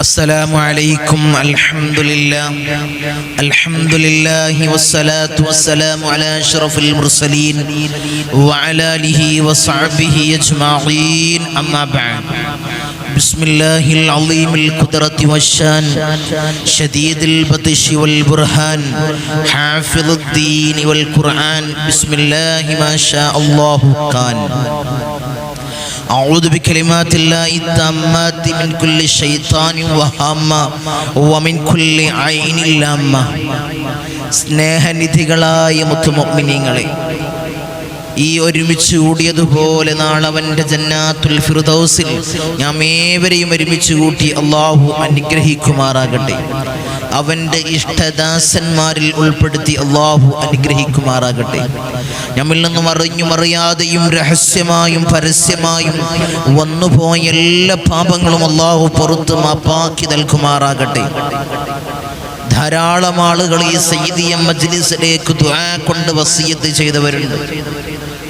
السلام عليكم. الحمد لله والصلاة والسلام على أشرف المرسلين وعلى آله وصحبه أجمعين. أما بعد. بسم الله العظيم القدرة والشان شديد البطش والبرهان حافظ الدين والقرآن. بسم الله ما شاء الله كان. أعوذ بكلمات الله التامات من كل شيطان وهامة ومن كل عين لامة. സ്നേഹനിധികളായ മുത്തുമുഅ്മിനീങ്ങളെ, ഈ ഒരുമിച്ച് കൂടിയതുപോലെ നാളെ അവൻ്റെ ജന്നാത്തുൽ ഫിർദൗസിൽ നാം ഏവരെയും ഒരുമിച്ച് കൂട്ടി അള്ളാഹു അനുഗ്രഹിക്കുമാറാകട്ടെ. അവൻ്റെ ഇഷ്ടദാസന്മാരിൽ ഉൾപ്പെടുത്തി അള്ളാഹു അനുഗ്രഹിക്കുമാറാകട്ടെ. നമ്മിൽ നിന്നും അറിഞ്ഞും അറിയാതെയും രഹസ്യമായും പരസ്യമായും വന്നുപോയ എല്ലാ പാപങ്ങളും അള്ളാഹു പുറത്ത് മാപ്പാക്കി നൽകുമാറാകട്ടെ. ധാരാളം ആളുകൾ ഈ സയ്യിദിയ മജ്ലിസിലേക്ക് ദുആ കൊണ്ട് വസിയത്ത് ചെയ്തവരുണ്ട്.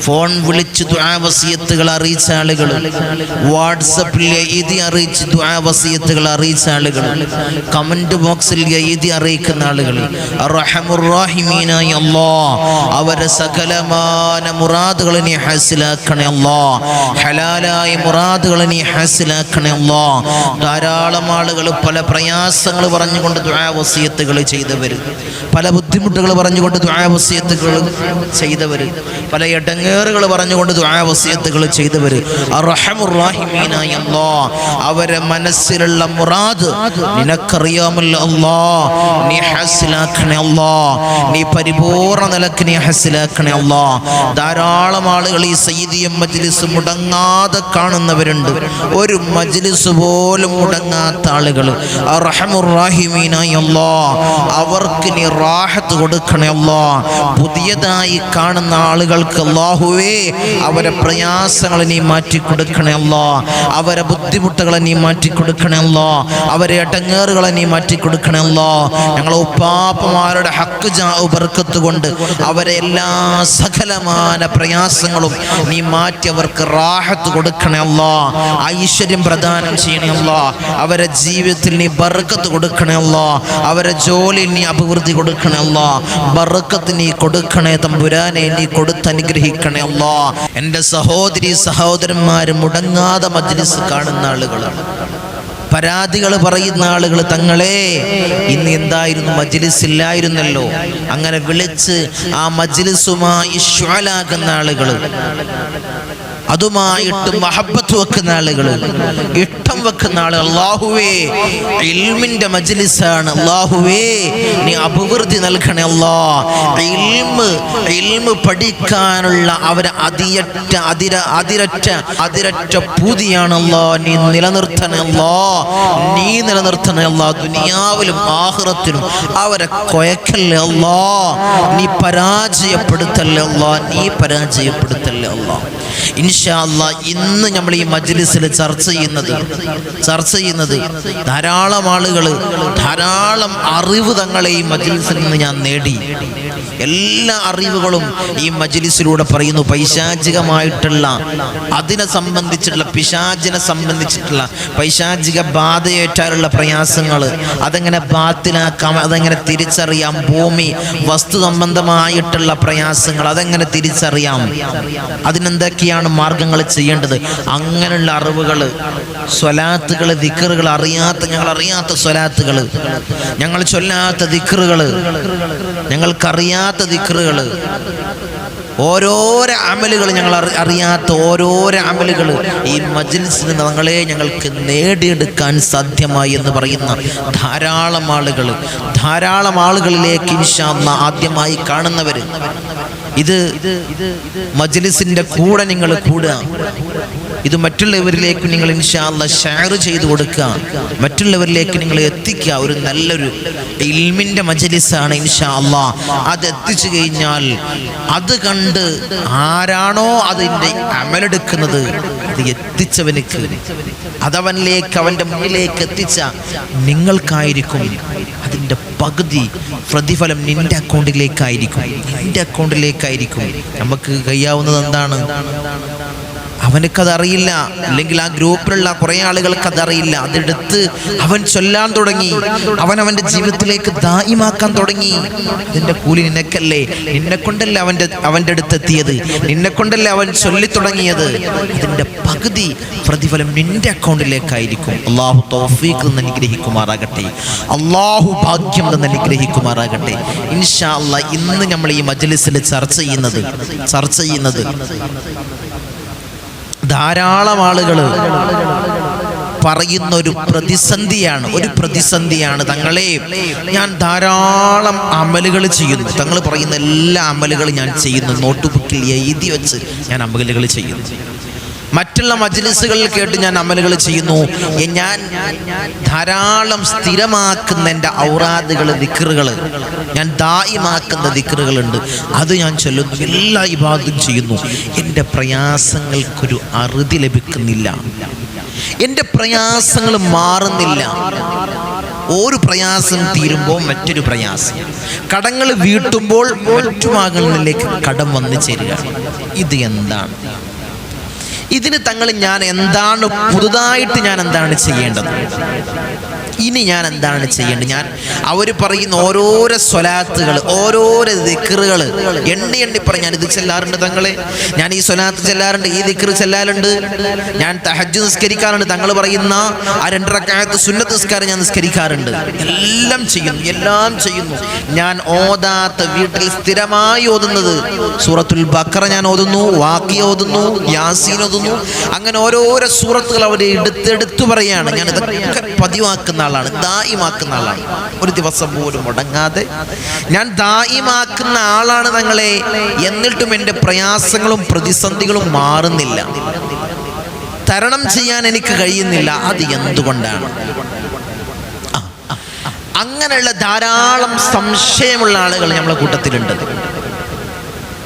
ഫോൺ വിളിച്ച് ദുആ വസിയത്തുകൾ അറിയിച്ച ആളുകൾ, വാട്സപ്പിൽ എഴുതി അറിയിച്ച് ദുആ വസിയത്തുകൾ അറിയിച്ച ആളുകൾ, കമന്റ് ബോക്സിൽ എഴുതി അറിയിക്കുന്ന ആളുകൾ, അർഹമുർ റഹീമീനായ അല്ലാഹ് അവരെ സകലമാന മുറാദുകളെ നീ ഹാസിലാക്കണേ അല്ലാഹ്. ഹലാലായ മുറാദുകളെ നീ ഹാസിലാക്കണേ അല്ലാഹ്. ധാരാളം ആളുകൾ പല പ്രയാസങ്ങൾ പറഞ്ഞുകൊണ്ട് ദുആ വസിയത്തുകൾ ചെയ്തവർ, പല ബുദ്ധിമുട്ടുകൾ പറഞ്ഞുകൊണ്ട് ദുആ വസിയത്തുകൾ ചെയ്തവർ, പല ഇടങ്ങേറുകൾ പറഞ്ഞുകൊണ്ട് ദുആ വസിയത്തുകൾ ചെയ്തവർ, അർഹമുർ റഹീമീനായ അല്ലാഹ് അവരെ മനസ്സിലുള്ള മുറാദ് നിനക്കറിയാമല്ലോ അല്ലാഹ്, നീ ഹാസിലാക്കണേ അല്ലാഹ്. നീ പരിപൂർണ്ണ നിലക്ക് നീ ഹാസിലാക്കണേ അല്ലാഹ്. ധാരാളം ആളുകൾ ഈ സയ്യിദിയ മജ്ലിസ് മുടങ്ങാതെ കാണുന്നവരുണ്ട്. ഒരു മജ്ലിസ് പോലും മുടങ്ങാത്ത ആളുകൾ, അർഹമുർ റഹീമീനായ അല്ലാഹ് അവർക്ക് നീ റാഹത്ത് കൊടുക്കണേ അല്ലാഹ്. പുതിയതായി കാണുന്ന ആളുകൾക്ക് അല്ലാഹുവേ അവരെ പ്രയാസങ്ങളെ നീ മാറ്റി കൊടുക്കണേ അല്ലാഹ്. അവരെ ബുദ്ധിമുട്ടുകളെ നീ മാറ്റി കൊടുക്കണേ അല്ലാഹ്. അവരെ ഇടങ്ങേറുകളെ നീ മാറ്റി കൊടുക്കണേ അല്ലാഹ്. ഞങ്ങളെ ഉപ്പാപ്പമാരുടെ ഹക്ക് ജാഉ ബർക്കത്ത് കൊണ്ട് അവരെ എല്ലാ സകലമാന പ്രയാസങ്ങളും നീ മാറ്റി അവർക്ക് റാഹത്ത് കൊടുക്കണേ അല്ലാഹ്. ഐശ്വര്യം പ്രദാനം ചെയ്യണേ അല്ലാഹ്. അവരെ ജീവിതത്തിൽ നീ ബർക്കത്ത് കൊടുക്കണേ അല്ലാഹ്. അവരെ ജോലിയിൽ നീ അഭിവൃദ്ധി കൊടുക്കണേ അല്ലാഹ്. ബർക്കത്ത് നീ കൊടുക്കണേ തമ്പുരാനെ, നീ കൊടുത്തനുഗ്രഹിക്കണേ അല്ലാഹ്. എൻ്റെ സഹോദരി സഹോദരന്മാർ മുടങ്ങാതെ മജ്ലിസ് കാണുന്ന ആളുകളാണ്. പരാതികൾ പറയുന്ന ആളുകൾ, തങ്ങളെ ഇന്ന് എന്തായിരുന്നു മജ്ലിസ് ഇല്ലായിരുന്നല്ലോ, അങ്ങനെ വിളിച്ച് ആ മജ്ലിസുമായി ഇശ്വാലാകുന്ന ആളുകൾ, അതുമായിട്ട് മഹബത്ത് വെക്കുന്ന ആളുകൾ, ഇഷ്ടം വെക്കുന്ന ആളുകൾ. അല്ലാഹുവേ ഇൽമിന്റെ മജ്ലിസാണ്, അല്ലാഹുവേ നീ അഭിവൃദ്ധി നൽകണേ അല്ലാഹ്. ഇൽമ് പഠിക്കാനുള്ള അവരെ അതിരറ്റ പൂതിയാണ് അല്ലാഹ്. നീ നിലനിർത്തണേ അല്ലാഹ്, നീ നിലനിർത്തണേ അല്ലാഹ്. ദുനിയാവിലും ആഖിറത്തിലും അവരെ കൊയക്കല്ലേ അല്ലാഹ്. നീ പരാജയപ്പെടുത്തല്ലേ അല്ലാഹ്, നീ പരാജയപ്പെടുത്തല്ലേ അല്ലാഹ്. ഇൻഷാ അല്ലാഹ് ഇന്ന് നമ്മൾ ഈ മജ്ലിസിൽ ചർച്ച ചെയ്യുന്നത് ധാരാളം ആളുകൾ ധാരാളം അറിവ് തങ്ങളെ ഈ മജ്ലിസിൽ നിന്ന് ഞാൻ നേടി. എല്ലാ അറിവുകളും ഈ മജ്ലിസിലൂടെ പറയുന്നു. പൈശാചികമായിട്ടുള്ള അതിനെ സംബന്ധിച്ചിട്ടുള്ള പിശാചിനെ സംബന്ധിച്ചിട്ടുള്ള പൈശാചിക ബാധയേറ്റാലുള്ള പ്രയാസങ്ങൾ, അതെങ്ങനെ ബാത്തിലാക്കാം, അതെങ്ങനെ തിരിച്ചറിയാം, ഭൂമി വസ്തു സംബന്ധമായിട്ടുള്ള പ്രയാസങ്ങൾ അതെങ്ങനെ തിരിച്ചറിയാം, അതിനെന്തൊക്കെയാണ് മാർഗങ്ങൾ ചെയ്യേണ്ടത്, അങ്ങനെയുള്ള അറിവുകൾ, സ്വലാത്തുകൾ, ദിക്റുകൾ, ഞങ്ങൾ അറിയാത്ത സ്വലാത്തുകൾ, ഞങ്ങൾ ചൊല്ലാത്ത ദിക്റുകൾ, ഞങ്ങൾക്കറിയാത്ത ദിക്റുകൾ, ഓരോരോ അമലുകൾ, ഞങ്ങൾ അറിയാത്ത ഓരോരോ അമലുകൾ ഈ മജ്ലിസിൽ നിങ്ങളെ ഞങ്ങൾക്ക് നേടിയെടുക്കാൻ സാധ്യമായി എന്ന് പറയുന്ന ധാരാളം ആളുകളിലേക്ക് ഇൻഷാ അല്ലാഹ് ആദ്യമായി കാണുന്നവർ, ഇത് മജ്ലിസിന്റെ കൂടെ നിങ്ങൾ കൂടുക, ഇത് മറ്റുള്ളവരിലേക്ക് നിങ്ങൾ ഇൻഷാ അല്ലാഹ് ഷെയർ ചെയ്തു കൊടുക്കുക, മറ്റുള്ളവരിലേക്ക് നിങ്ങൾ എത്തിക്കുക. ഒരു നല്ലൊരു ഇൽമിന്റെ മജ്ലിസാണ് ഇൻഷാ അല്ലാഹ്. അത് എത്തിച്ചു കഴിഞ്ഞാൽ അത് കണ്ട് ആരാണോ അതിൻ്റെ അമലെടുക്കുന്നത് അത് എത്തിച്ചവനിക്ക്, അതവനിലേക്ക് അവൻ്റെ മുന്നിലേക്ക് എത്തിച്ച നിങ്ങൾക്കായിരിക്കും അതിൻ്റെ പകുതി പ്രതിഫലം നിന്റെ അക്കൗണ്ടിലേക്കായിരിക്കും. നമുക്ക് കഴിയാവുന്നത് എന്താണ്? അവനക്കതറിയില്ല, അല്ലെങ്കിൽ ആ ഗ്രൂപ്പിലുള്ള കുറേ ആളുകൾക്ക് അതറിയില്ല. അതെടുത്ത് അവൻ ചൊല്ലാൻ തുടങ്ങി, അവൻ്റെ ജീവിതത്തിലേക്ക് ദായിമാക്കാൻ തുടങ്ങി. ഇതിൻ്റെ കൂലി നിനക്കല്ലേ, നിന്നെക്കൊണ്ടല്ലേ അവൻ്റെ അടുത്തെത്തിയത്, നിന്നെക്കൊണ്ടല്ലേ അവൻ ചൊല്ലി തുടങ്ങിയത്. ഇതിൻ്റെ പകുതി പ്രതിഫലം നിന്റെ അക്കൗണ്ടിലേക്കായിരിക്കും. അള്ളാഹു തൗഫീഖ് എന്ന് അനുഗ്രഹിക്കുമാറാകട്ടെ, അള്ളാഹു ഭാഗ്യം എന്ന് അനുഗ്രഹിക്കുമാറാകട്ടെ. ഇൻഷാ അല്ലാഹ് ഇന്ന് നമ്മൾ ഈ മജ്ലിസിൽ ചർച്ച ചെയ്യുന്നത് ധാരാളം ആളുകൾ പറയുന്ന ഒരു പ്രതിസന്ധിയാണ്. തങ്ങളെ, ഞാൻ ധാരാളം അമലുകൾ ചെയ്യുന്നു. തങ്ങൾ പറയുന്ന എല്ലാ അമലുകളും ഞാൻ ചെയ്യുന്നു, നോട്ട് ബുക്കിൽ എഴുതി വെച്ച് ഞാൻ അമലുകൾ ചെയ്യുന്നു. മറ്റുള്ള മജ്ലിസുകളിൽ കേട്ട് ഞാൻ അമലുകൾ ചെയ്യുന്നു. ഞാൻ ധാരാളം സ്ഥിരമാക്കുന്ന എൻ്റെ ഔറാദുകൾ, ദിക്റുകൾ, ഞാൻ ദായിമാക്കുന്ന ദിക്റുകളുണ്ട്, അത് ഞാൻ ചൊല്ലുന്നു. എല്ലാ ഇബാദത്തും ചെയ്യുന്നു. എൻ്റെ പ്രയാസങ്ങൾക്കൊരു അറുതി ലഭിക്കുന്നില്ല, എൻ്റെ പ്രയാസങ്ങൾ മാറുന്നില്ല. ഒരു പ്രയാസം തീരുമ്പോൾ മറ്റൊരു പ്രയാസം, കടങ്ങൾ വീട്ടുമ്പോൾ മറ്റു ഭാഗങ്ങളിലേക്ക് കടം വന്നു ചേരുക. ഇത് എന്താണ്? ഇതിന് തങ്ങൾ പുതുതായിട്ട് ഞാൻ എന്താണ് ചെയ്യേണ്ടത്? ഇനി ഞാൻ എന്താണ് ചെയ്യേണ്ടത്? അവർ പറയുന്ന ഓരോരോ സ്വലാത്തുകൾ, ഓരോരോ ദിക്റുകൾ എണ്ണി പറഞ്ഞ് ഞാൻ ഇത് ചെല്ലാറുണ്ട് തങ്ങളെ, ഞാൻ ഈ സ്വലാത്ത് ചെല്ലാറുണ്ട്, ഈ ദിക്റ് ചെല്ലാറുണ്ട്, ഞാൻ തഹജ്ജുദ് നിസ്കരിക്കാറുണ്ട്, തങ്ങൾ പറയുന്ന ആ 2 റക്അത്ത് സുന്നത്ത് നിസ്കാരം ഞാൻ നിസ്കരിക്കാറുണ്ട്. എല്ലാം ചെയ്യുന്നു. ഞാൻ ഓതാത്ത, വീട്ടിൽ സ്ഥിരമായി ഓതുന്നത് സൂറത്തുൽ ബഖറ ഞാൻ ഓതുന്നു, വാഖിയ ഓതുന്നു, യാസീൻ ഓതുന്നു. അങ്ങനെ ഓരോരോ സൂറത്തുകൾ അവർ എടുത്തു പറയാണ്. ഞാൻ ഇതൊക്കെ പതിവാക്കുന്ന ആളാണ്, ദായിമാക്കുന്ന ആളാണ്. ഒരു ദിവസം പോലും മുടങ്ങാതെ ഞാൻ ദായിമാക്കുന്ന ആളാണ് തങ്ങളെ. എന്നിട്ടും എൻ്റെ പ്രയാസങ്ങളും പ്രതിസന്ധികളും മാറുന്നില്ല, തരണം ചെയ്യാൻ എനിക്ക് കഴിയുന്നില്ല. അത് എന്തുകൊണ്ടാണ്? അങ്ങനെയുള്ള ധാരാളം സംശയമുള്ള ആളുകൾ നമ്മളെ കൂട്ടത്തിലുണ്ട്.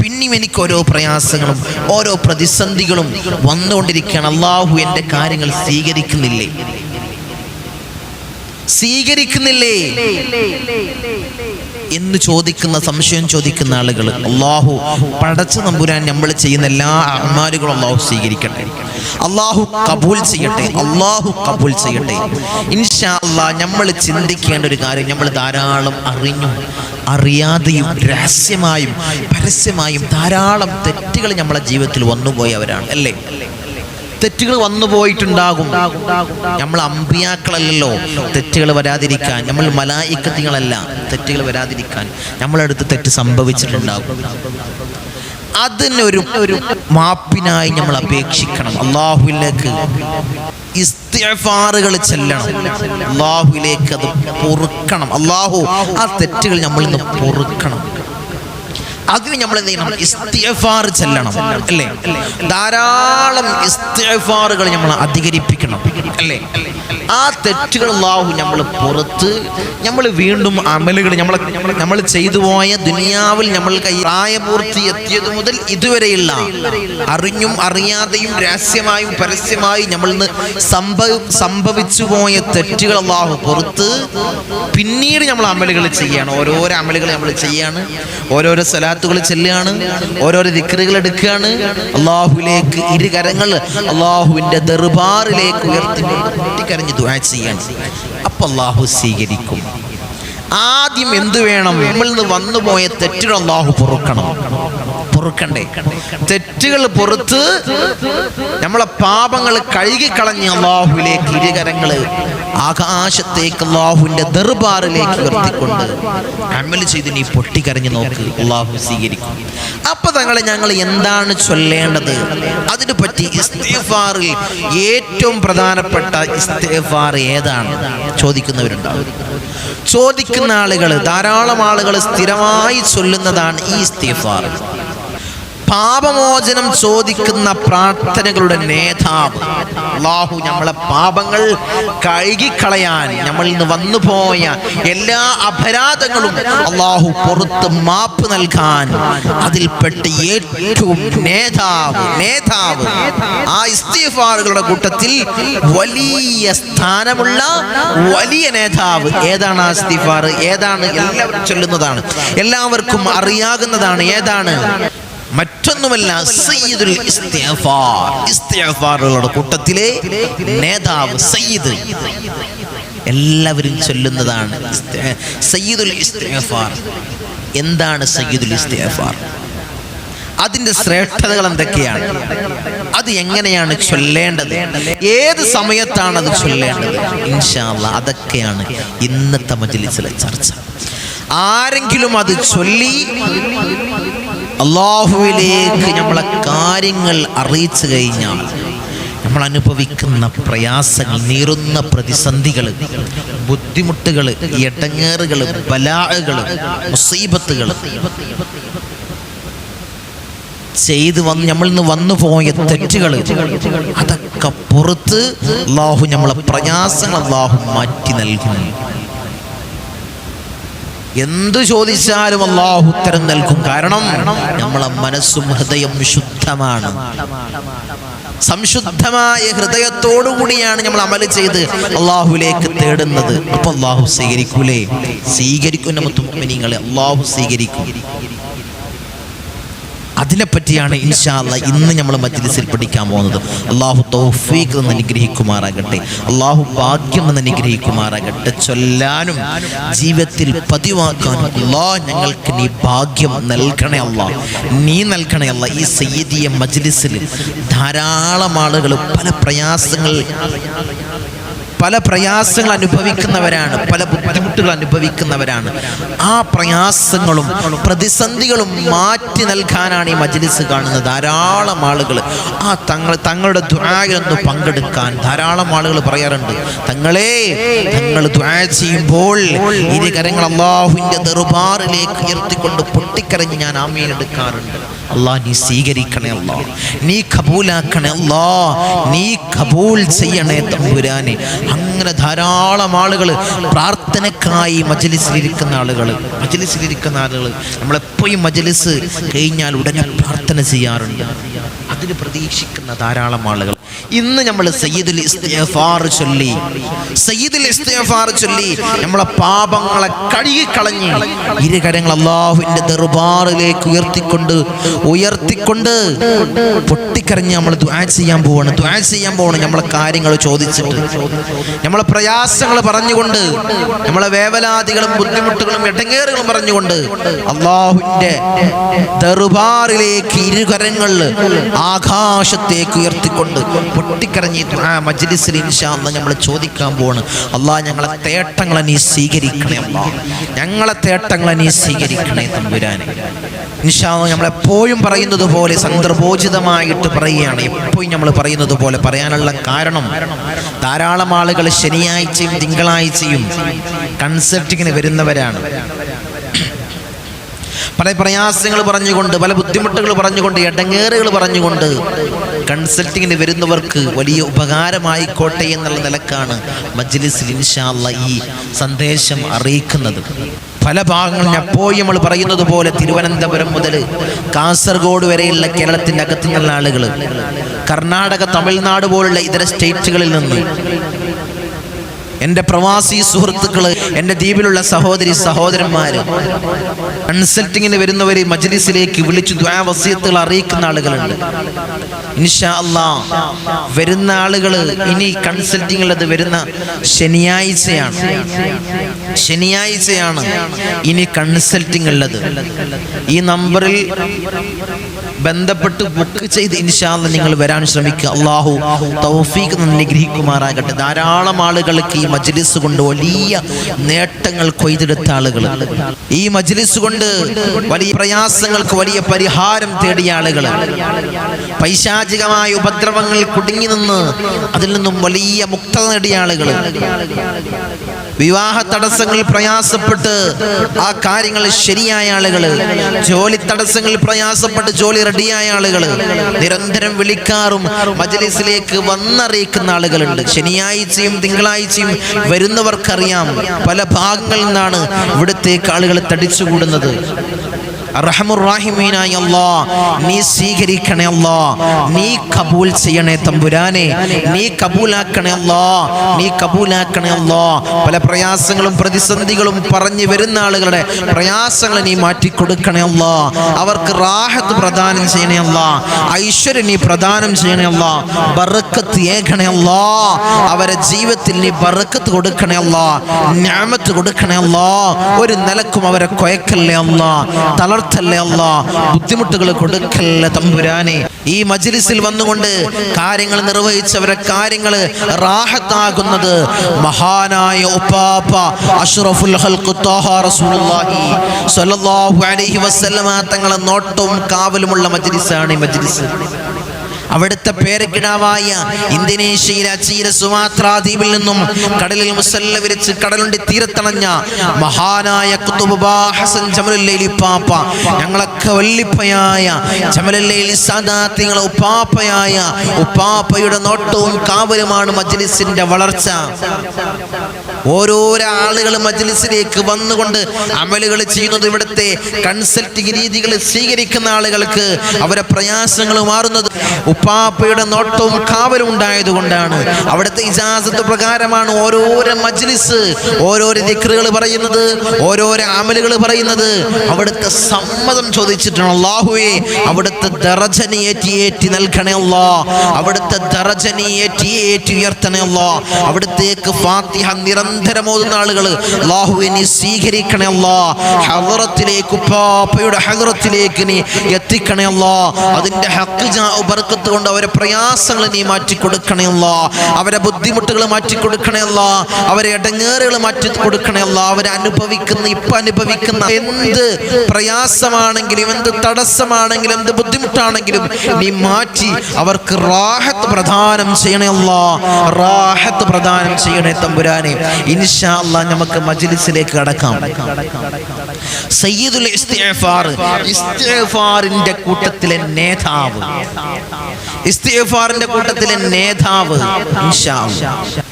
പിന്നെയും എനിക്ക് ഓരോ പ്രയാസങ്ങളും ഓരോ പ്രതിസന്ധികളും വന്നുകൊണ്ടിരിക്കുകയാണ്. അള്ളാഹു എൻ്റെ കാര്യങ്ങൾ സ്വീകരിക്കുന്നില്ലേ എന്ന് സംശയം ചോദിക്കുന്ന ആളുകൾ, അള്ളാഹു പടച്ച തമ്പുരാൻ നമ്മൾ ചെയ്യുന്ന എല്ലാ അഅ്മാലുകളും അള്ളാഹു സ്വീകരിക്കട്ടെ, അള്ളാഹു കബൂൽ ചെയ്യട്ടെ. ഇൻഷാ അല്ലാഹ് നമ്മൾ ചിന്തിക്കേണ്ട ഒരു കാര്യം, നമ്മൾ ധാരാളം അറിഞ്ഞും അറിയാതെയും രഹസ്യമായും പരസ്യമായും ധാരാളം തെറ്റുകൾ നമ്മളെ ജീവിതത്തിൽ വന്നുപോയവരാണ്, അല്ലേ? തെറ്റുകൾ വന്നു പോയിട്ടുണ്ടാകും. നമ്മൾ അമ്പിയാക്കളല്ലല്ലോ തെറ്റുകൾ വരാതിരിക്കാൻ, നമ്മൾ മലായിക്കത്തുകളല്ല തെറ്റുകൾ വരാതിരിക്കാൻ. നമ്മളടുത്ത് തെറ്റ് സംഭവിച്ചിട്ടുണ്ടാകും. അതിനൊരു മാപ്പിനായി നമ്മൾ അപേക്ഷിക്കണം, അള്ളാഹുവിലേക്ക് ഇസ്തിഗ്ഫാറുകൾ ചെല്ലണം, അള്ളാഹുവിലേക്ക് അത് പൊറുക്കണം. അള്ളാഹു ആ തെറ്റുകൾ നമ്മളിൽ നിന്ന് പൊറുക്കണം. അതിന് നമ്മൾ എന്ത് ചെയ്യണം? ഇസ്തിഗ്ഫാർ ചെല്ലണം, അല്ലേ? ധാരാളം ഇസ്തിഗ്ഫാറുകൾ നമ്മൾ അധികരിപ്പിക്കണം, അല്ലേ? ആ തെറ്റുകൾ അല്ലാഹു നമ്മൾ പുറത്ത്, നമ്മൾ വീണ്ടും അമലുകൾ നമ്മൾ ചെയ്തു പോയ ദുനിയാവിൽ നമ്മൾ പ്രായപൂർത്തി എത്തിയത് മുതൽ ഇതുവരെയുള്ള അറിഞ്ഞും അറിയാതെയും രഹസ്യമായും പരസ്യമായും നമ്മളിൽ സംഭവിച്ചു പോയ തെറ്റുകൾ അല്ലാഹു പുറത്ത് പിന്നീട് നമ്മൾ അമലുകൾ ചെയ്യാണ്. ഓരോരോ അമലുകൾ നമ്മൾ ചെയ്യാണ്, ഓരോരോ സ്വലാത്തുകൾ ചെല്ലുകയാണ്, ഓരോരോ ദിക്റുകൾ എടുക്കുകയാണ്. അള്ളാഹുവിലേക്ക് ഇരുകരങ്ങൾ അള്ളാഹുവിൻ്റെ ദർബാറിലേക്ക് ഉയർത്തിക്കരഞ്ഞ് ദുആ ചെയ്യാണ്. അപ്പോൾ അള്ളാഹു സ്വീകരിക്കും. ആദ്യം എന്തു വേണം? നമ്മളിൽ നിന്ന് വന്നുപോയ തെറ്റുകൾ അള്ളാഹു പൊറുക്കണ്ടേ? തെറ്റുകൾ പൊറുത്ത് നമ്മളെ പാപങ്ങൾ കഴുകിക്കളഞ്ഞ് അള്ളാഹുവിലേക്ക് ഇരുകരങ്ങൾ ആകാശത്തേക്ക് അള്ളാഹുവിൻ്റെ ദർബാറിലേക്ക് ഉയർത്തിക്കൊണ്ട് അമൽ ചെയ്ത് നീ പൊട്ടിക്കരഞ്ഞ് നോക്ക്, അള്ളാഹു സ്വീകരിക്കും. അപ്പൊ ഞങ്ങൾ എന്താണ് ചൊല്ലേണ്ടത്? അതിനെ പറ്റി ഇസ്തിഗ്ഫാറിൽ ഏറ്റവും പ്രധാനപ്പെട്ട ഇസ്തിഗ്ഫാർ ഏതാണ് ചോദിക്കുന്നവരുണ്ടാവും. ധാരാളം ആളുകൾ സ്ഥിരമായി ചൊല്ലുന്നതാണ് ഈ ഇസ്തിഗ്ഫാർ. പാപമോചനം ചോദിക്കുന്ന പ്രാർത്ഥനകളുടെ നേതാവ് അല്ലാഹു നമ്മളെ പാപങ്ങൾ കഴുകിക്കളയാൻ, നമ്മളിൽ നിന്ന് വന്നുപോയ എല്ലാ അപരാധങ്ങളും അല്ലാഹു പുറത്ത് മാപ്പ് നൽകാൻ അതിൽപ്പെട്ട് ഏറ്റവും നേതാവ് ആ ഇസ്തിഗ്ഫാറുകളുടെ കൂട്ടത്തിൽ വലിയ സ്ഥാനമുള്ള വലിയ നേതാവ് ഏതാണ്? ആ ഇസ്തിഗ്ഫാർ ഏതാണ്? എല്ലാവരും ചൊല്ലുന്നതാണ്, എല്ലാവർക്കും അറിയാകുന്നതാണ്. ഏതാണ്? മറ്റൊന്നുമല്ല, സയ്യിദുൽ ഇസ്തിഗ്ഫാർ. ഇസ്തിഗ്ഫാറുകളുടെ കൂട്ടത്തിലെ നേതാവ് സയ്യിദ്, എല്ലാവരും ചൊല്ലുന്നതാണ് സയ്യിദുൽ ഇസ്തിഗ്ഫാർ. എന്താണ് സയ്യിദുൽ ഇസ്തിഗ്ഫാർ? അതിൻ്റെ ശ്രേഷ്ഠതകൾ എന്തൊക്കെയാണ്? അത് എങ്ങനെയാണ് ചൊല്ലേണ്ടത്? ഏത് സമയത്താണ് അത് ചൊല്ലേണ്ടത്? ഇൻഷാ അല്ലാഹ് അതൊക്കെയാണ് ഇന്നത്തെ മജ്‌ലിസിലെ ചർച്ച. ആരെങ്കിലും അത് ചൊല്ലി അല്ലാഹുവിലേക്ക് നമ്മളെ കാര്യങ്ങൾ അറിയിച്ചു കഴിഞ്ഞാൽ നമ്മൾ അനുഭവിക്കുന്ന പ്രയാസങ്ങൾ, നീറുന്ന പ്രതിസന്ധികൾ, ബുദ്ധിമുട്ടുകൾ, ഇടങ്ങേറുകൾ, ബലാഅകൾ, മുസീബത്തുകൾ ചെയ്ത് നമ്മളിൽ നിന്ന് വന്നു പോയ തെറ്റുകൾ, അതൊക്കെ പുറത്ത് അല്ലാഹു നമ്മളെ പ്രയാസങ്ങൾ അല്ലാഹു മാറ്റി നൽകും. എന്തു ചോദിച്ചാലും അല്ലാഹു ഉത്തരം നൽകും. കാരണം നമ്മളെ മനസ്സും ഹൃദയം ശുദ്ധമാണ്. സംശുദ്ധമായ ഹൃദയത്തോടു കൂടിയാണ് നമ്മൾ അമൽ ചെയ്ത് അല്ലാഹുവിലേക്ക് തേടുന്നത്. അപ്പൊ അല്ലാഹു സ്വീകരിക്കൂലേ? സ്വീകരിക്കും. നമ്മുടെ മുഅ്മിനീങ്ങളെ അല്ലാഹു സ്വീകരിക്കും. അതിനെപ്പറ്റിയാണ് ഇൻഷാ അല്ലാഹ് ഇന്ന് നമ്മൾ മജ്‌ലിസിൽ പഠിക്കാൻ പോകുന്നത്. അല്ലാഹു തൗഫീഖ് തന്ന് അനുഗ്രഹിക്കുമാറാകട്ടെ. അല്ലാഹു ഭാഗ്യം തന്ന് അനുഗ്രഹിക്കുമാറാകട്ടെ. ചൊല്ലാനും ജീവിതത്തിൽ പതിവാക്കാനും അല്ലാഹ് ഞങ്ങൾക്ക് നീ ഭാഗ്യം നൽകണേ അല്ലാഹ്, നീ നൽകണേ അല്ലാഹ്. ഈ സയ്യിദിയ മജ്‌ലിസിൽ ധാരാളം ആളുകൾ പല പ്രയാസങ്ങൾ അനുഭവിക്കുന്നവരാണ്, പല ബുദ്ധിമുട്ടുകൾ അനുഭവിക്കുന്നവരാണ്. ആ പ്രയാസങ്ങളും പ്രതിസന്ധികളും മാറ്റി നൽകാനാണ് ഈ മജ്‌ലിസ് കാണുന്നത്. ധാരാളം ആളുകൾ തങ്ങളുടെ ദുആയിലൊന്ന് പങ്കെടുക്കാൻ ധാരാളം ആളുകൾ പറയാറുണ്ട്, തങ്ങൾ ദുആ ചെയ്യുമ്പോൾ ഇരു കരങ്ങൾ അല്ലാഹുവിൻ്റെ ദർബാറിലേക്ക് ഉയർത്തിക്കൊണ്ട് പൊട്ടിക്കരഞ്ഞ് ഞാൻ ആമീൻ എടുക്കാറുണ്ട്. അല്ലാഹ് നീ സ്വീകരിക്കണേ അല്ലാഹ്, നീ കബൂലാക്കണേ അല്ലാഹ്, നീ കബൂൽ ചെയ്യണേ തമ്പുരാനെ. അങ്ങനെ ധാരാളം ആളുകൾ പ്രാർത്ഥനക്കായി മജ്‌ലിസിലിരിക്കുന്ന ആളുകൾ നമ്മളെപ്പോഴും മജ്‌ലിസ് കഴിഞ്ഞാൽ ഉടനെ പ്രാർത്ഥന ചെയ്യാറുണ്ട്. അതിന് പ്രതീക്ഷിക്കുന്ന ധാരാളം ആളുകൾ. ഇന്ന് നമ്മൾ സയ്യിദുൽ ഇസ്തിഗ്ഫാർ ചൊല്ലി നമ്മളെ പാപങ്ങളെ കഴുകിക്കളഞ്ഞ് ഇരു കരങ്ങൾ അല്ലാഹുവിൻ്റെ ദർബാറിലേക്ക് ഉയർത്തിക്കൊണ്ട് പൊട്ടിക്കരഞ്ഞ് നമ്മൾ ദുആ ചെയ്യാൻ പോവാണ്. നമ്മളെ കാര്യങ്ങൾ ചോദിച്ചിട്ട്, നമ്മളെ പ്രയാസങ്ങൾ പറഞ്ഞുകൊണ്ട്, നമ്മളെ വേവലാതികളും ബുദ്ധിമുട്ടുകളും ഇടങ്ങേറുകളും പറഞ്ഞുകൊണ്ട് അല്ലാഹുവിൻ്റെ ദർബാറിലേക്ക് ഇരുകരങ്ങൾ ആകാശത്തേക്ക് ഉയർത്തിക്കൊണ്ട് പൊട്ടിക്കരഞ്ഞ് മജ്‌ലിസിൽ ഇൻഷാ അല്ലാഹ് നമ്മൾ ചോദിക്കാൻ പോവാണ്. അല്ലാഹ് ഞങ്ങളെ തേട്ടങ്ങളെ നീ സ്വീകരിക്കണേ അല്ലാഹ്, ഞങ്ങളെ തേട്ടങ്ങളെ നീ സ്വീകരിക്കണേ തമ്പുരാനെ. ഇൻഷാ അല്ലാഹ് നമ്മളെപ്പോഴും പറയുന്നത് പോലെ സന്ദർഭോചിതമായിട്ട് പറയുകയാണ്. എപ്പോഴും നമ്മൾ പറയുന്നത് പോലെ പറയാനുള്ള കാരണം, ധാരാളം ആളുകൾ ശനിയാഴ്ചയും തിങ്കളാഴ്ചയും കൺസൾട്ടിങ്ങിന് വരുന്നവരാണ്. പല പ്രയാസങ്ങൾ പറഞ്ഞുകൊണ്ട്, പല ബുദ്ധിമുട്ടുകൾ പറഞ്ഞുകൊണ്ട്, ഇടങ്ങേറുകൾ പറഞ്ഞുകൊണ്ട് കൺസൾട്ടിങ്ങിന് വരുന്നവർക്ക് വലിയ ഉപകാരമായിക്കോട്ടെ എന്നുള്ള നിലക്കാണ് മജ്‌ലിസിൽ ഇൻഷാ അല്ലാഹ് ഈ സന്ദേശം അറിയിക്കുന്നത്. പല ഭാഗങ്ങളും എപ്പോഴും നമ്മൾ പറയുന്നത് പോലെ തിരുവനന്തപുരം മുതൽ കാസർഗോഡ് വരെയുള്ള കേരളത്തിൻ്റെ അകത്തു നിന്നുള്ള ആളുകൾ, കർണാടക, തമിഴ്നാട് പോലുള്ള ഇതര സ്റ്റേറ്റുകളിൽ നിന്ന് എൻ്റെ പ്രവാസി സുഹൃത്തുക്കള്, എൻ്റെ ദ്വീപിലുള്ള സഹോദരന്മാര്, കൺസൾട്ടിങ്ങിന് വരുന്നവർ മജ്‌ലിസിലേക്ക് വിളിച്ചു ദുആ വസിയത്തുകൾ അറിയിക്കുന്ന ആളുകളുണ്ട്. ഇൻഷാ അല്ലാഹ് വരുന്ന ആളുകൾ ഇനി കൺസൾട്ടിങ്ങിലത് വരുന്ന ശനിയാഴ്ചയാണ് ഇനി കൺസൾട്ടിംഗ് ഉള്ളത്. ഈ നമ്പറിൽ ബന്ധപ്പെട്ട് ബുക്ക് ചെയ്ത് ഇൻഷാ അല്ലാഹ് നിങ്ങൾ വരാൻ ശ്രമിക്കുക. അല്ലാഹു തൗഫീഖ് അനുഗ്രഹിക്കുമാറാകട്ടെ. ധാരാളം ആളുകൾക്ക് ഈ മജ്‌ലിസ് കൊണ്ട് വലിയ നേട്ടങ്ങൾ കൊയ്തെടുത്ത ആളുകൾ, ഈ മജ്‌ലിസ് കൊണ്ട് വലിയ പ്രയാസങ്ങൾക്ക് വലിയ പരിഹാരം തേടിയ ആളുകൾ, പൈശാചികമായ ഉപദ്രവങ്ങൾ കുടുങ്ങി നിന്ന് അതിൽ നിന്നും വലിയ മുക്തത നേടിയ ആളുകൾ, വിവാഹ തടസ്സങ്ങളിൽ പ്രയാസപ്പെട്ട് ആ കാര്യങ്ങൾ ശരിയായ ആളുകൾ, ജോലി തടസ്സങ്ങളിൽ പ്രയാസപ്പെട്ട് ജോലി റെഡിയായ ആളുകൾ, നിരന്തരം വിളിക്കാറും മജ്‌ലിസിലേക്ക് വന്നറിയിക്കുന്ന ആളുകളുണ്ട്. ശനിയാഴ്ചയും തിങ്കളാഴ്ചയും വരുന്നവർക്കറിയാം പല ഭാഗങ്ങളിൽ നിന്നാണ് ഇവിടത്തേക്ക് ആളുകൾ തടിച്ചുകൂടുന്നത്. റഹ്മുർ-റഹീമീനായ അല്ലാഹ്, നീ സ്വീകരിക്കണേ അല്ലാഹ്, നീ കബൂൽ ചെയ്യണേ തമ്പുരാനെ, നീ കബൂലാക്കണേ അല്ലാഹ്, നീ കബൂലാക്കണേ അല്ലാഹ്. പല പ്രയാസങ്ങളും പ്രതിസന്ധികളും പറഞ്ഞു വരുന്ന ആളുകളുടെ പ്രയാസങ്ങൾ നീ മാറ്റിക്കൊടുക്കണേ അല്ലാഹ്. അവർക്ക് റാഹത്ത് പ്രദാനം ചെയ്യണേ അല്ലാഹ്, ഐശ്വര്യം നീ പ്രദാനം ചെയ്യണേ അല്ലാഹ്, ബറക്കത്ത് ഏകണേ അല്ലാഹ്. അവരെ ജീവിതത്തിൽ നീ ബറക്കത്ത് കൊടുക്കണേ അല്ലാഹ്, നിഅമത്ത് കൊടുക്കണേ അല്ലാഹ്. ഒരു നിലക്കും അവരെ കൊയക്കല്ലേ അല്ലാഹ്, തളർത്തല്ലേ അല്ലാഹ്, ബുദ്ധിമുട്ടുകൾ കൊടുക്കല്ലേ തമ്പുരാനെ. ഈ മജ്‌ലിസിൽ വന്നുകൊണ്ട് കാര്യങ്ങൾ നിർവഹിച്ചവരെ കാര്യങ്ങൾ റാഹത്താകുന്നത് മഹാനായ ഉപ്പാപ്പ അഷ്റഫുൽ ഖൽഖ് ത്വാഹ റസൂലുള്ളാഹി സ്വല്ലല്ലാഹു അലൈഹി വസല്ലമ തങ്ങളെ നോട്ടവും കാവലുമുള്ള മജ്‌ലിസാണ് ഈ മജ്‌ലിസ്. അവിടുത്തെ പേരക്കിടാവായ ഇന്തോനേഷ്യയിലെ അച്ചീര സുമാത്ര ദ്വീപിൽ നിന്നും കടലിൽ മുസല്ല വിരിച്ച് കടലുണ്ടി തീരത്തണഞ്ഞ മഹാനായ ഖുത്ബ് ഹസൻ ജമലുല്ലൈലി പാപ്പ, ഞങ്ങളൊക്കെ വല്ലിപ്പയായ ജമലുല്ലൈലി സാദാത്ത് നിങ്ങളെ ഉപ്പാപ്പയായ ഉപ്പാപ്പയുടെ നോട്ടവും കാവലുമാണ് മജ്‌ലിസിന്റെ വളർച്ച. ഓരോരോ ആളുകൾ മജ്‌ലിസിലേക്ക് വന്നുകൊണ്ട് അമലുകൾ ചെയ്യുന്നത്, ഇവിടുത്തെ കൺസൾട്ടിംഗ് രീതികൾ സ്വീകരിക്കുന്ന ആളുകൾക്ക് അവരെ പ്രയാസങ്ങൾ മാറുന്നത് ഉപ്പാപ്പയുടെ നോട്ടവും കാവലും ഉണ്ടായതുകൊണ്ടാണ്. അവിടുത്തെ ഇജാസത്ത് പ്രകാരമാണ് ഓരോരോ മജ്‌ലിസ്, ഓരോരോ ദിക്റുകൾ പറയുന്നത്, ഓരോരോ അമലുകൾ പറയുന്നത്. അവിടുത്തെ സമ്മതം ചോദിച്ചിട്ടാണ്. അല്ലാഹുവേ, അവിടുത്തെ ദറജ നീ ഏറ്റി നൽകണേ അല്ലാഹ്, അവിടുത്തെ ദറജ നീ ഏറ്റി ഉയർത്തണേ അല്ലാഹ്. അവിടുത്തേക്ക് ഫാത്തിഹ നിരന്തരം ഓതുന്ന ആളുകൾ അല്ലാഹുവേ നീ സ്വീകരിക്കണേ അല്ലാഹ്. ഹളറത്തിലേക്ക്, ഉപ്പാപ്പയുടെ ഹളറത്തിലേക്ക് നീ എത്തിക്കണേ അല്ലാഹ്. അതിന്റെ ഹഖ് ബർക്കത്ത് കൊണ്ട് അവരെ പ്രയാസങ്ങൾ നീ മാറ്റിക്കൊടുക്കണേ അല്ലാഹ്, അവരെ ബുദ്ധിമുട്ടുകൾ മാറ്റിക്കൊടുക്കണേ അല്ലാഹ്, അവരെ ഇടങ്ങേറുകൾ മാറ്റിക്കൊടുക്കണേ അല്ലാഹ്. അവരെ അനുഭവിക്കുന്ന എന്ത് പ്രയാസമാണെങ്കിലും, എന്ത് തടസ്സമാണെങ്കിലും, എന്ത് ബുദ്ധിമുട്ടാണെങ്കിലും നീ മാറ്റി അവർക്ക് റാഹത്ത് പ്രദാനം ചെയ്യണേ അല്ലാഹ്, റാഹത്ത് പ്രദാനം ചെയ്യണേ തമ്പുരാനെ. ഇൻഷാ അല്ലാഹ് നമുക്ക് മജ്‌ലിസിലേക്ക് കടക്കാം. സയ്യിദുൽ ഇസ്തിഗ്ഫാർ, ഇസ്തിഗ്ഫാറിന്റെ കൂട്ടത്തിലെ നേതാവ്, ഇസ്തിഗ്ഫാറിന്റെ കൂട്ടത്തിലെ നേതാവ് ഇൻഷാ അല്ലാഹ്.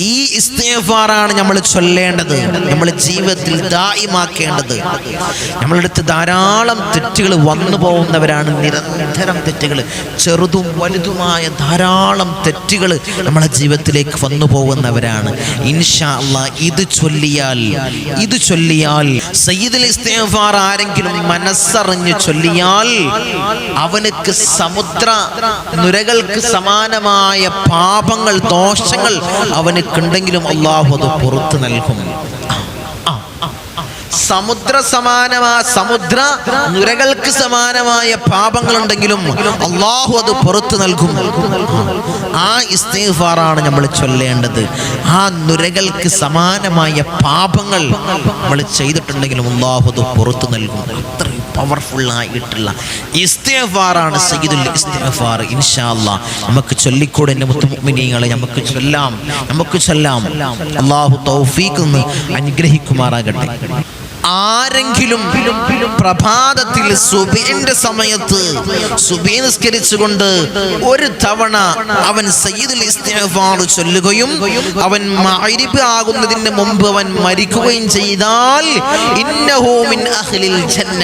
ഈ ഇസ്തിഗ്ഫാറാണ് നമ്മൾ ചൊല്ലേണ്ടത്, നമ്മൾ ജീവിതത്തിൽ ദായിമാക്കേണ്ടത്. നമ്മളടുത്ത് ധാരാളം തെറ്റുകൾ വന്നു പോകുന്നവരാണ്, നിരന്തരം തെറ്റുകൾ, ചെറുതും വലുതുമായ ധാരാളം തെറ്റുകൾ നമ്മളെ ജീവിതത്തിലേക്ക് വന്നു പോകുന്നവരാണ്. ഇൻഷാ അല്ലാഹ് ഇത് ചൊല്ലിയാൽ സയ്യിദുൽ ഇസ്തിഗ്ഫാർ ആരെങ്കിലും മനസ്സറിഞ്ഞ് ചൊല്ലിയാൽ അവനക്ക് സമുദ്ര നുരകൾക്ക് സമാനമായ പാപങ്ങൾ, ദോഷങ്ങൾ അവന് ണ്ടെങ്കിലും അല്ലാഹു അത് പുറത്തു നൽകും. സമുദ്ര നുരകൾക്ക് സമാനമായ പാപങ്ങളുണ്ടെങ്കിലും അല്ലാഹു അത് പുറത്തു നൽകും. ആ ഇസ്തിഗ്ഫാറാണ് നമ്മൾ ചൊല്ലേണ്ടത്. ആ നുരകൾക്ക് സമാനമായ പാപങ്ങൾ നമ്മൾ ചെയ്തിട്ടുണ്ടെങ്കിലും അല്ലാഹു അത് പുറത്തു നൽകും. അത്രയും പവർഫുൾ ആയിട്ടുള്ള ഇസ്തിഗ്ഫാറാണ് സയ്യിദുൽ ഇസ്തിഗ്ഫാർ. ഇൻഷാ അല്ലാഹ് നമുക്ക് ചൊല്ലിക്കൂടെ എൻ്റെ മുത്തുമുഅ്മിനീങ്ങളെ, നമുക്ക് ചൊല്ലാം. അല്ലാഹു തൗഫീഖ് അനുഗ്രഹിക്കുമാറാകട്ടെ. ആരെങ്കിലും പ്രഭാതത്തിൽ സുബഹിന്റെ സമയത്ത് സുബഹി നിസ്കരിച്ചുകൊണ്ട് ഒരു തവണ അവൻ സയ്യിദുൽ ഇസ്തിഗ്ഫാർ ചൊല്ലുകയും അവൻ മഗ്രിബ് ആകുന്നതിന് മുമ്പ് അവൻ മരിക്കുകയും ചെയ്താൽ ഇന്നഹു മിൻ അഹ്ലിൽ ജന്ന,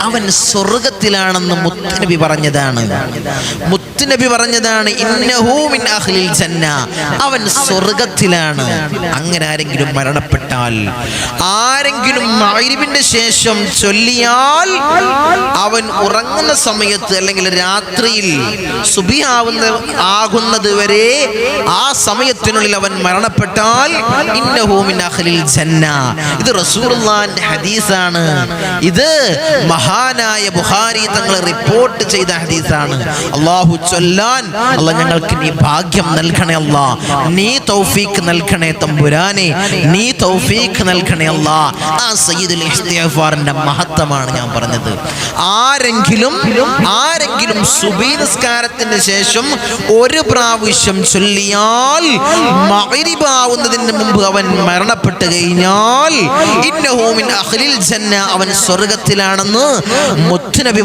അവൻ സ്വർഗ്ഗത്തിലാണെന്ന് മുത്തുനബി പറഞ്ഞതാണ്. ഇന്നഹു മിൻ അഹ്ലിൽ ജന്ന, അവൻ സ്വർഗ്ഗത്തിലാണ്. അങ്ങനെ ആരെങ്കിലും മരണപ്പെട്ടാൽ, ആരെങ്കിലും മഗ്രിബിന്റെ ശേഷം ചൊല്ലിയാൽ അവൻ ഉറങ്ങുന്ന സമയത്ത് അല്ലെങ്കിൽ രാത്രിയിൽ സുബഹി ആകുന്നത് വരെ ആ സമയത്തിനുള്ളിൽ അവൻ മരണപ്പെട്ടാൽ ഇന്നഹു മിൻ അഹ്ലിൽ ജന്ന. ഇത് റസൂലുള്ളാഹിന്റെ ഹദീസാണ്. ഇത് മഹാനായ ബുഖാരി തങ്ങൾ റിപ്പോർട്ട് ചെയ്ത ഹദീസാണ്. അല്ലാഹു ചൊല്ലാൻ അല്ലാഹ് ഞങ്ങൾക്ക് നീ ഭാഗ്യം നൽകണേ അല്ലാഹ്, നീ തൗഫീഖ് നൽകണേ തമ്പുരാനെ, നീ തൗഫീഖ് നൽകണേ അല്ലാഹ്. ആ സയ്യിദുൽ ഇസ്തിഗ്ഫാറിന്റെ മഹത്വമാണ് ഞാൻ പറഞ്ഞത്. ആരെങ്കിലും സുബഹി നിസ്കാരത്തിന് ശേഷം ഒരു പ്രാവശ്യം ചൊല്ലിയാൽ മഗ്രിബ് ആവുന്നതിന് മുമ്പ് അവൻ മരണപ്പെട്ടു കഴിഞ്ഞാൽ ഇന്നഹു മിൻ അഹ്ലിൽ ജന്ന, അവൻ സ്വർഗ്ഗത്തിലാണെന്ന് മുത്തുനബി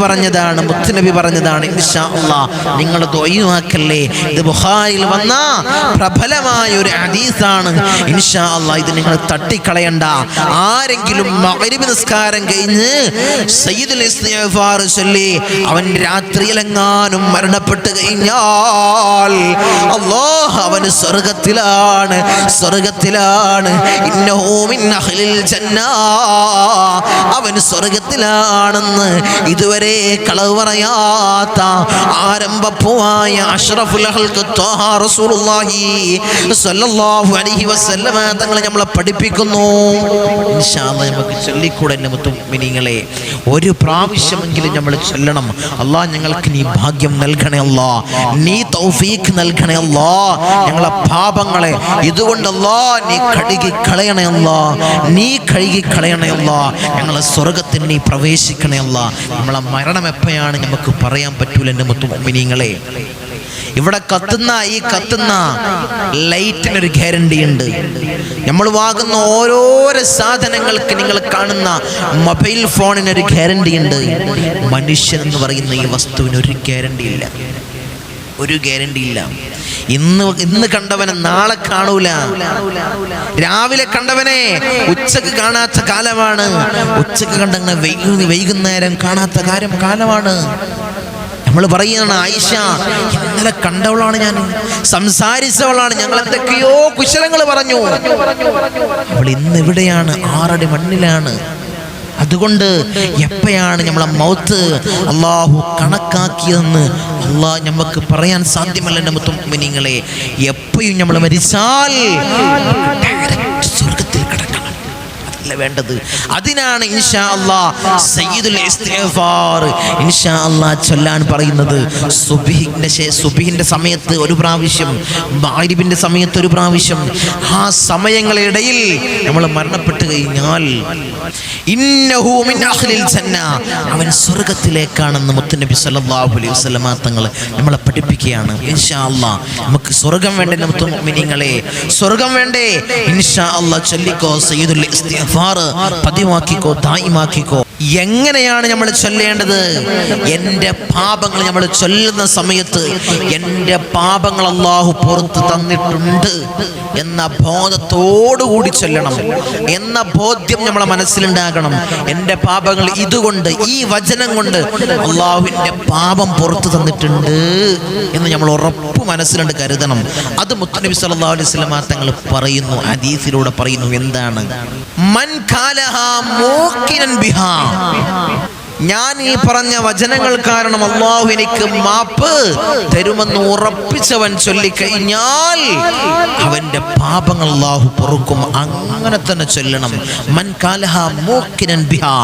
പറഞ്ഞതാണ്. ഇൻഷാ അല്ലാഹ് നിങ്ങൾ ദുആക്കല്ലേ. ഇത് ബുഖാരിയിൽ വന്ന പ്രബലമായ ഒരു ഹദീസാണ്. ഇൻഷാ അല്ലാഹ് ഇത് നിങ്ങൾ തട്ടിക്കളയണ്ട. ആരെങ്കിലും മഗ്രിബ് നിസ്കാരം കഴിഞ്ഞ് സയ്യിദുൽ ഇസ്തിഗ്ഫാർ ചൊല്ലി അവൻ രാത്രിയിലെങ്ങാനും മരണപ്പെട്ടു കഴിഞ്ഞാൽ അല്ലാഹ് അവന് സ്വർഗ്ഗത്തിലാണ്. ഇന്നഹു മിൻ അഹ്ലിൽ ജന്ന, അവൻ സ്വർഗ്ഗത്തിലാണെന്ന് ഇതുവരെ കളവ് പറയാത്ത ആരംഭപ്പുവായ അഷ്റഫുൽ ഖൽഖ് ത്വാഹ റസൂലുള്ളാഹി സ്വല്ലല്ലാഹു അലൈഹി വസല്ലമ തങ്ങളെ നമ്മളെ പഠിപ്പിക്കുന്നു. ഇൻഷാ അല്ലാഹ് നമുക്ക് ചൊല്ലിക്കൂടെ മുഅ്മിനീങ്ങളെ? ഒരു പ്രാവശ്യമെങ്കിലും നമ്മൾ ചൊല്ലണം. അല്ലാഹ് ഞങ്ങൾക്ക് നീ ഭാഗ്യം നൽകണേ അല്ലാഹ്, നീ തൗഫീഖ് നൽകണേ അല്ലാഹ്. ഞങ്ങളെ പാപങ്ങളെ ഇതുകൊണ്ട് അല്ലാഹ് നീ കഴുകി കളയണേ അല്ലാഹ്. ഞങ്ങളെ സ്വർഗ്ഗത്തിൽ നീ പ്രവേശിക്കണേ അല്ലാഹ്. നമ്മളെ മരണം എപ്പോഴാണ് നമുക്ക് പറയാൻ പറ്റൂല എൻ്റെ മുഅ്മിനീങ്ങളെ. ഇവിടെ കത്തുന്ന ലൈറ്റിനൊരു ഗ്യാരണ്ടി ഉണ്ട്. നമ്മൾ വാങ്ങുന്ന ഓരോരോ സാധനങ്ങൾക്ക്, നിങ്ങൾ കാണുന്ന മൊബൈൽ ഫോണിനൊരു ഗ്യാരണ്ടി ഉണ്ട്. മനുഷ്യൻ എന്ന് പറയുന്ന ഈ വസ്തുവിന് ഒരു ഗ്യാരണ്ടി ഇല്ല. ഇന്ന് കണ്ടവനെ നാളെ കാണൂല. രാവിലെ കണ്ടവനെ ഉച്ചക്ക് കാണാത്ത കാലമാണ്. ഉച്ചക്ക് കണ്ടങ്ങനെ വൈകുന്നേരം കാണാത്ത കാലമാണ്. നമ്മൾ പറയുകയാണ്, ആയിഷ ഇന്നലെ കണ്ടവളാണ്, ഞാൻ സംസാരിച്ചവളാണ്, ഞങ്ങൾ എന്തൊക്കെയോ കുശലങ്ങൾ പറഞ്ഞു. അവൾ ഇന്ന് എവിടെയാണ്? 6 അടി മണ്ണിലാണ്. അതുകൊണ്ട് എപ്പോഴാണ് നമ്മളെ മൗത്ത് അള്ളാഹു കണക്കാക്കിയതെന്ന് അള്ളാഹ് നമുക്ക് പറയാൻ സാധ്യമല്ല. എൻ്റെ മുഅ്മിനീങ്ങളെ, എപ്പോഴും നമ്മൾ മരിച്ചാൽ സ്വർഗ്ഗത്തിൽ കിടക്കണം, അതല്ല വേണ്ടത്. അതിനാണ് ഇൻഷാ അല്ലാഹ് സയ്യിദുൽ ഇസ്തിഗ്ഫാർ ഇൻഷാ അല്ലാഹ് ചൊല്ലാൻ പറയുന്നത്. സുബ്ഹിന്റെ സമയത്ത് ഒരു പ്രാവശ്യം, മഗ്രിബിന്റെ സമയത്ത് ഒരു പ്രാവശ്യം. ആ സമയങ്ങളിടയിൽ നമ്മൾ മരണപ്പെട്ടു കഴിഞ്ഞാൽ ഇന്നഹു മിൻ അഹ്ലിൽ ജന്ന, അവൻ സ്വർഗ്ഗത്തിലേക്കാണെന്ന് മുത്തുനബി സല്ലല്ലാഹു അലൈഹി വസല്ലമ തങ്ങൾ നമ്മളെ പഠിപ്പിക്കുകയാണ്. ഇൻഷാ അല്ലാഹ് നമുക്ക് സ്വർഗ്ഗം വേണ്ടേ മുഅ്മിനീങ്ങളെ? സ്വർഗ്ഗം വേണ്ടേ? ഇൻഷാ അല്ലാഹ് ചൊല്ലിക്കോ, സയ്യിദുൽ ഇസ്തിഗ്ഫാർ പതിവാക്കിക്കോ, ദായിമാക്കിക്കോ. എങ്ങനെയാണ് നമ്മൾ ചൊല്ലേണ്ടത്? എൻ്റെ പാപങ്ങൾ നമ്മൾ ചൊല്ലുന്ന സമയത്ത് എൻ്റെ പാപങ്ങൾ അല്ലാഹു പുറത്ത് തന്നിട്ടുണ്ട് എന്ന ബോധത്തോടുകൂടി ചൊല്ലണം, എന്ന ബോധ്യം നമ്മളെ മനസ്സിലുണ്ടാകണം. എൻ്റെ പാപങ്ങൾ ഇതുകൊണ്ട്, ഈ വചനം കൊണ്ട് അല്ലാഹുവിൻ്റെ പാപം പുറത്ത് തന്നിട്ടുണ്ട് എന്ന് നമ്മൾ ഉറപ്പ് മനസ്സിലുണ്ട് കരുതണം. അത് മുത്തുനബി സല്ലല്ലാഹു അലൈഹി വസല്ലം തങ്ങൾ പറയുന്നു, ഹദീസിലൂടെ പറയുന്നു. എന്താണ്? മൻ ഖാലഹാ മൂഖിനൻ ബിഹാ, ഞാൻ ഈ പറഞ്ഞ വചനങ്ങൾ കാരണം അല്ലാഹു എനിക്ക് മാപ്പ് തരുമെന്ന് ഉറപ്പിച്ചവൻ ചൊല്ലിക്കഴിഞ്ഞാൽ അവന്റെ പാപങ്ങൾ അല്ലാഹു പൊറുക്കും. അങ്ങനെ തന്നെ ചൊല്ലണം. മൻ ഖാലഹ മൂഖിനൻ ബിഹാ,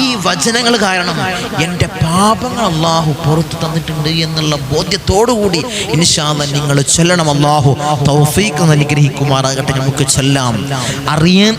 ഈ വചനങ്ങൾ കാരണം എൻ്റെ പാപങ്ങൾ അല്ലാഹു പുറത്തു തന്നിട്ടുണ്ട് എന്നുള്ള ബോധ്യത്തോടുകൂടി ഇൻഷാ അല്ലാഹ് നിങ്ങൾ ചൊല്ലണം. അല്ലാഹു തൗഫീഖ് അനുഗ്രഹിക്കുമാറാകട്ടെ. നമുക്ക് ചൊല്ലാം.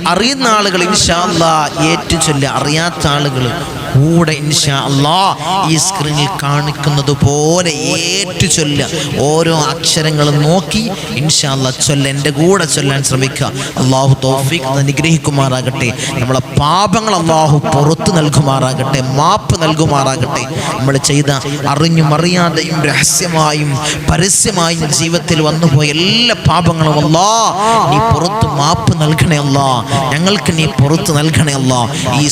അറിയുന്ന ആളുകൾ ഇൻഷാ അല്ലാഹ് ഏറ്റു ചൊല്ലുക, അറിയാത്ത ആളുകൾ കൂടെ ഇൻഷാ അല്ലാഹ് ഈ സ്ക്രീനിൽ കാണിക്കുന്നത് പോലെ ഏറ്റു ചൊല്ലുക. ഓരോ അക്ഷരങ്ങളും നോക്കി ഇൻഷാ അല്ലാഹ് ചൊല്ല, എൻ്റെ കൂടെ ചൊല്ലാൻ ശ്രമിക്കുക. അല്ലാഹു തൗഫീഖ് അനുഗ്രഹിക്കുമാറാകട്ടെ. നമ്മളെ പാപങ്ങൾ അല്ലാഹു പുറത്തു നൽകുമാറാകട്ടെ, മാപ്പ് നൽകുമാറാകട്ടെ. നമ്മൾ ചെയ്ത അറിഞ്ഞും അറിയാതെയും രഹസ്യമായും പരസ്യമായും ജീവിതത്തിൽ വന്നുപോയ എല്ലാ പാപങ്ങളും അല്ലാഹ് നീ പുറത്ത് മാപ്പ് നൽകണേ അല്ലാഹ്, ഞങ്ങൾക്ക് നീ പുറത്ത് നൽകണേ അല്ലാഹ്. ഈ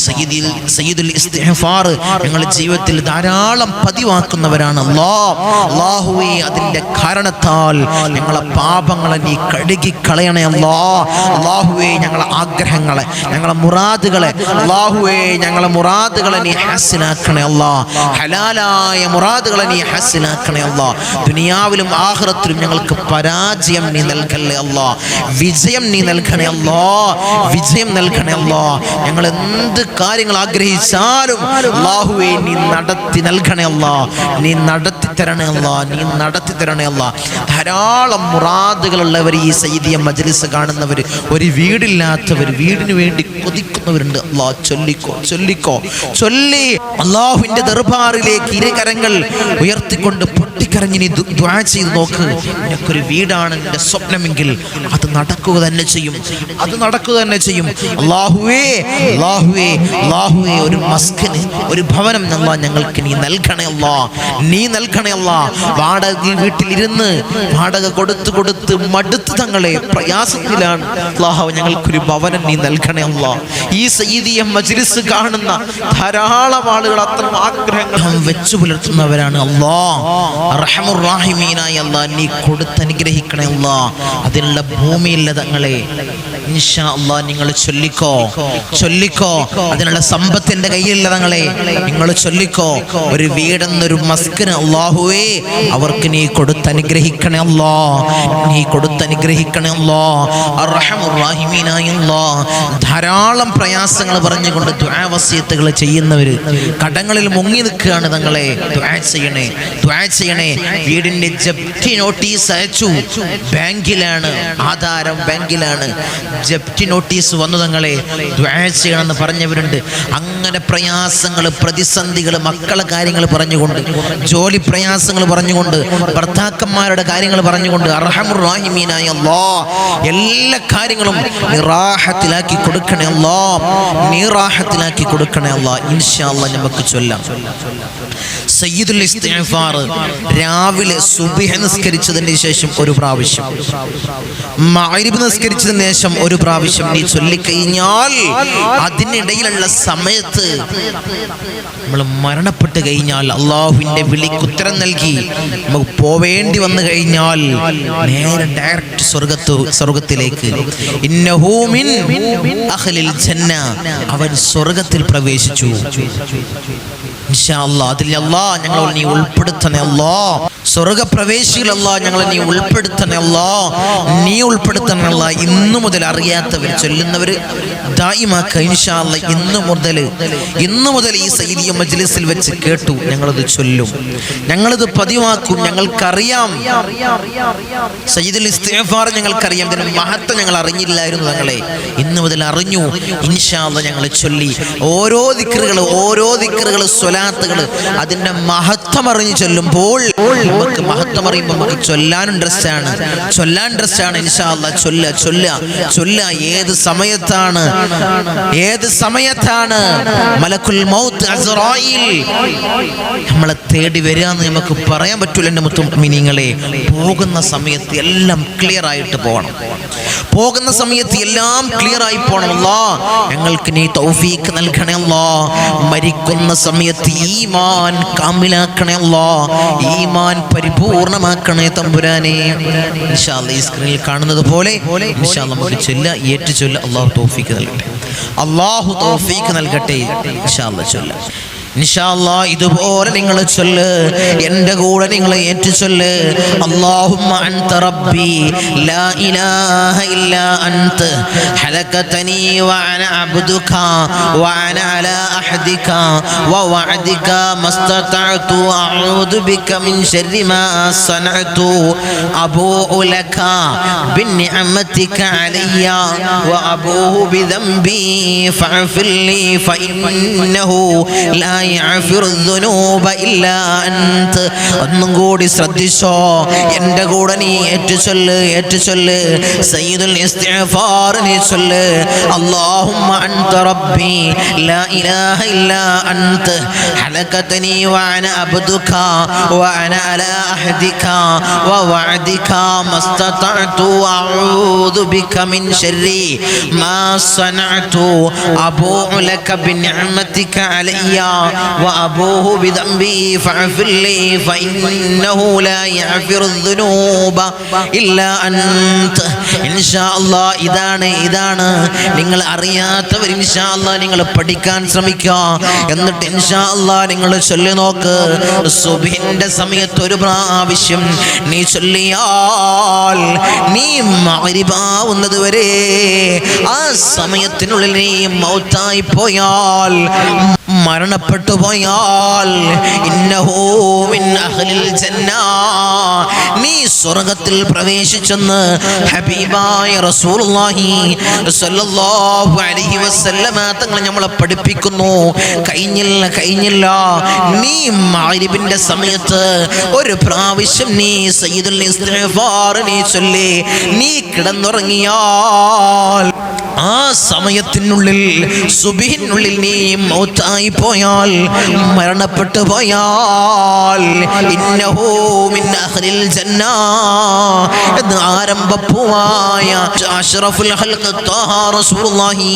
സയ്യിദുൽ ഇസ്തിഗ്ഫാർ ഞങ്ങളുടെ ജീവിതത്തിൽ ധാരാളം പതിവാക്കുന്നവരാണ് അല്ലാഹുവേ. അതിൻ്റെ കാരണത്താൽ ഞങ്ങളെ പാപങ്ങളെ നീ കഴുകി കളയണേ അല്ലാഹുവേ. ഞങ്ങളെ ആഗ്രഹങ്ങളെ, ഞങ്ങളെ മുറാദുകളെ ഞങ്ങളെ മുറാദുകളെ നീ ഹാസിലാക്കണേ അല്ലാഹ്. ഹലാലായ മുറാദുകളെ നീ ഹാസിലാക്കണേ അല്ലാഹ്. ദുനിയാവിലും ആഖിറത്തിലും ഞങ്ങൾക്ക് പരാജയം നീ നൽകല്ലേ അല്ലാഹ്, വിജയം നീ നൽകണേ അല്ലാഹ്, വിജയം നൽകണേ അല്ലാഹ്. ഞങ്ങൾ എന്ത് കാര്യങ്ങൾ ആഗ്രഹിച്ചാലും അല്ലാഹുവേ നീ നടത്തി നൽകണേ അല്ലാഹ്, നീ നടത്തി തരണേ അല്ലാ, നീ നടത്തി തരണേ അല്ലാ. ധാരാളം മുറാദുകളുള്ളവർ ഈ സയ്യിദിയ മജ്ലിസ് കാണുന്നവർ, ഒരു വീടില്ലാത്തവർ, വീടിന് വേണ്ടി കൊതിക്കുന്നവരുണ്ട്. അല്ലാ ചൊല്ലിക്കോ ചൊല്ലിക്കോ ചൊല്ലി അല്ലാഹുവിന്റെ ദർബാറിലേക്ക് ഇരുകരങ്ങൾ ഉയർത്തിക്കൊണ്ട് പൊട്ടിക്കരഞ്ഞ് നീ ദുആ ചെയ്ത് നോക്ക്. നിനക്കൊരു വീടാണ് നിന്റെ സ്വപ്നമെങ്കിൽ അത് നടക്കുക തന്നെ ചെയ്യും, അത് നടക്കുക തന്നെ ചെയ്യും. അല്ലാഹുവേ അല്ലാഹുവേ അല്ലാഹുവേ, ഒരു മസ്കന്, ഒരു ഭവനം അല്ലാ ഞങ്ങൾക്ക് നീ നൽകണേ അല്ലാ, നീ നൽകണേ അല്ലാ. വാടക വീട്ടിലിരുന്ന് വാടക കൊടുത്ത് കൊടുത്ത് മടുത്ത് തങ്ങളെ പ്രയാസത്തിലാണ്. അല്ലാഹു ഞങ്ങൾക്കൊരു ഭവനം നീ നൽകണേ അല്ലാ. ഈ സയ്യിദിയ മജ്ലിസ് കാണുന്ന ധാരാളം ആളുകൾ അത്ര ആഗ്രഹങ്ങൾ വെച്ചു പുലർത്തുന്നവരാണ്. അല്ലാ റഹ്മുർ റഹീമീനായ അല്ലാ, നീ കൊടുത്തനുഗ്രഹിക്കണേ അല്ലാ. അതിനുള്ള ഭൂമിയില്ല തങ്ങളെ ഇൻഷാ അല്ലാ നിങ്ങൾ ചൊല്ലിക്കോ ചൊല്ലിക്കോ. അതിനുള്ള സമ്പത്തിന്റെ കയ്യിലുള്ള തങ്ങളെ നിങ്ങൾ ചൊല്ലിക്കോ. ഒരു വീടെന്നൊരു മസ്കന് അല്ലാഹുവേ അവർക്ക് നീ കൊടുത്തനുഗ്രഹിക്കണേ അല്ലാ, നീ കൊടുത്തനുഗ്രഹിക്കണേ അല്ലാ. അർഹമുർ റഹീമീനായ അല്ലാ, ധാരാളം പ്രയാസങ്ങൾ പറഞ്ഞുകൊണ്ട് ദുആ വസിയത്തുകൾ ചെയ്യുന്നവര് കടങ്ങളിൽ മുങ്ങി നിൽക്കുകയാണ്. തങ്ങളെ ദുആ ചെയ്യണേ, ദുആ ചെയ്യണേ. വീടിന്റെ ജപ്തി നോട്ടീസ് അയച്ചു, ബാങ്കിലാണ് ആധാരം, ബാങ്കിലാണ് ജപ്തി നോട്ടീസ് വന്നു. തങ്ങളെ ദുആ ചെയ്യണമെന്ന് പറഞ്ഞവരുണ്ട്. അങ്ങനെ പ്രയാസങ്ങൾ, പ്രതിസന്ധികൾ, മക്കളെ കാര്യങ്ങൾ പറഞ്ഞുകൊണ്ട്, ജോലി പ്രയാസങ്ങൾ പറഞ്ഞുകൊണ്ട്, ഭർത്താക്കന്മാരുടെ കാര്യങ്ങൾ പറഞ്ഞുകൊണ്ട് അർഹമുർ റഹീമീനായ അല്ലാഹ് എല്ലാ കാര്യങ്ങളും നിറാഹത്തിലാക്കി കൊടുക്കണേ അല്ലാഹ്, നിറാഹത്തിലാക്കി കൊടുക്കണേ അല്ലാഹ്. ഇൻഷാ അല്ലാഹ് നമുക്ക് ചൊല്ലാം. സയ്യിദുൽ ഇസ്തിഗ്ഫാർ രാവിലെ സുബ്ഹ് നിസ്കരിച്ചതിന് ശേഷം ഒരു പ്രാവശ്യം, മഗ്രിബ് നിസ്കരിച്ചതിന് ശേഷം ഒരു പ്രാവശ്യം നീ ചൊല്ലിക്കഴിഞ്ഞാൽ അതിനിടയിലുള്ള സമയത്ത് നമ്മൾ മരണപ്പെട്ട് കഴിഞ്ഞാൽ, അള്ളാഹുവിന്റെ വിളിക്ക് ഉത്തരം നൽകി നമുക്ക് പോവേണ്ടി വന്നു കഴിഞ്ഞാൽ നേരെ ഡയറക്റ്റ് സ്വർഗത്തിലേക്ക്. ഇന്നഹു മിൻ അഹ്ലിൽ ജന്ന, അവൻ സ്വർഗത്തിൽ പ്രവേശിച്ചു. ഇൻഷാ അല്ലാഹ് അതിൽ അല്ലാഹ് ഞങ്ങൾ നീ ഉൾപ്പെടുത്തണേ അല്ലാഹ്. സ്വർഗപ്രവേശികൾ അല്ലാഹ് ഞങ്ങളെ നീ ഉൾപ്പെടുത്തണേ അല്ലാഹ്, നീ ഉൾപ്പെടുത്തണേ അല്ലാഹ്. ഇന്നു മുതൽ അറിയാത്തവർ ചൊല്ലുന്നവർ ദായിമാക്ക ഇൻഷാ അല്ലാഹ്. ഇന്നു മുതൽ ഈ സയ്യിദിയ മജ്ലിസിൽ വെച്ച് കേട്ടു, ഞങ്ങളത് ചൊല്ലും, ഞങ്ങളത് പതിവാക്കും. ഞങ്ങൾക്കറിയാം സയ്യിദുൽ ഇസ്തിഗ്ഫാർ, ഞങ്ങൾക്കറിയാം. ഇതിന്റെ മഹത്വം ഞങ്ങൾ അറിഞ്ഞില്ലായിരുന്നു തങ്ങളെ, ഇന്നു മുതൽ അറിഞ്ഞു. ഇൻഷാ അല്ലാഹ് ഞങ്ങൾ ചൊല്ലി ഓരോ ദിക്റുകൾ സ്വലാത്തുകൾ അതിന്റെ മഹത്വം അറിഞ്ഞു ചൊല്ലുമ്പോൾ നമുക്ക് മഹത്വം അറിയുമ്പോൾ നമുക്ക് ചൊല്ലാൻ ഇൻട്രസ്റ്റ് ആണ്. ഇൻഷാ അല്ലാഹ് ചൊല്ല. ഏത് സമയത്താണ് മലക്കുൽ മൗത്ത് അസ്റായിൽ നമ്മളെ തേടി വരാന്ന് നമുക്ക് പറയാൻ പറ്റൂല. എൻ്റെ മുഅ്മിനീങ്ങളെ, പോകുന്ന സമയത്ത് എല്ലാം ക്ലിയർ ആയിട്ട് പോകണം, പോകുന്ന സമയത്ത് എല്ലാം ക്ലിയർ ആയി പോകണം. അല്ലാഹ് ഞങ്ങൾക്ക് നീ തൗഫീഖ് നൽകണേ അല്ലാഹ്. മരിക്കുന്ന സമയത്ത് ഈമാൻ കാമിലാക്കണേ അല്ലാഹ്, ഈമാൻ പരിപൂർണമാക്കണേ തമ്പുരാനെ. ഇൻഷാ അല്ലാഹ് ഈ സ്ക്രീനിൽ കാണുന്നത് പോലെ ഇൻഷാ അല്ലാഹ് നമുക്ക് ഏറ്റു ചൊല്ല. അല്ലാഹു തൗഫീഖ് നൽകട്ടെ, അല്ലാഹു തൗഫീഖ് നൽകട്ടെ. ഇൻഷാ അല്ലാഹ് ചൊല്ല. ഇൻഷാ അല്ലാഹ് ഇതുപോലെ നിങ്ങൾ ചൊല്ല്, എൻ്റെ കൂടെ നിങ്ങൾ ഏറ്റു ചൊല്ല്. അല്ലാഹുമ്മ അൻത റബ്ബി ലാ ഇലാഹ ഇല്ലാ അൻത ഖലഖതനി വഅന അബ്ദുക വഅന അലാ അഹദിക വവഅദിക മസ്തതഅതു അഊദു ബിക മിൻ ശർരി മാ സനഅതു അബൂഉ ലക ബിനിഅമതിക അലയ്യ വഅബൂഉ ബിദംബി ഫഅഫിർ ലി ഫഇന്നഹു ലാ ഒന്നും കൂടി ശ്രദ്ധിച്ചോ, എൻ്റെ കൂടെ നീ ഏറ്റു ചൊല്ല്. സയ്യിദുൽ ഇസ്തിഗ്ഫാർ നീ ചൊല്ല്. അല്ലാഹുമ്മ അൻത റബ്ബി ലാ ഇലാഹ ഇല്ലാ അൻത ഖലഖതനി വഅന അബ്ദുക വഅന അലാ അഹദിക വവഅദിക മസ്തതഅതു അഊദു ബിക മിൻ ശർരി മാ സനഅതു അബൂഉ ലക ബിനിഅമതിക അലയ്യ وأبوه بذنبي فاغفر لي فإنه لا يغفر الذنوب إلا أنت. ഇൻഷാ അല്ലാഹ് ഇതാണ് നിങ്ങൾ അറിയാത്തവർ ഇൻഷാ അല്ലാഹ് നിങ്ങൾ പഠിക്കാൻ ശ്രമിക്കുക. എന്നിട്ട് ഇൻഷാ അല്ലാഹ് നിങ്ങൾ ചൊല്ലി നോക്ക്. സുബ്ഹിന്റെ സമയത്ത് ഒരു പ്രാവശ്യം നീ ചൊല്ലിയാൽ നീ മഗ്രിബാവുന്നത് വരെ ആ സമയത്തിനുള്ളിൽ നീ മൗത്തായി പോയാൽ മരണപ്പെട്ടു പോയാൽ ഇന്നഹു മിൻ അഹ്ലിൽ ജന്ന, നീ സ്വർഗ്ഗത്തിൽ പ്രവേശിച്ചെന്ന് ഹബീബായ റസൂലുള്ളാഹി സ്വല്ലല്ലാഹു അലൈഹി വസല്ലമ തങ്ങൾ നമ്മളെ പഠിപ്പിക്കുന്നു. കഴിഞ്ഞില്ല, നീ മഗ്രിബിന്റെ സമയത്ത് ഒരു പ്രാവശ്യം നീ സയ്യിദുൽ ഇസ്തിഗ്ഫാർ നീ ചൊല്ലി നീ കിടന്നുറങ്ങിയാൽ ആ സമയത്തിനുള്ളിൽ സുബ്ഹിനുള്ളിൽ നീ മൗത്തായി പോയാൽ, മരണപ്പെട്ടു പോയാൽ ഇന്നഹു മിൻ അഹ്ലിൽ ജന്ന എന്ന് ആരംഭപ്പൂവായ അഷ്റഫുൽ ഖൽഖ് ത്വാഹ റസൂലുള്ളാഹി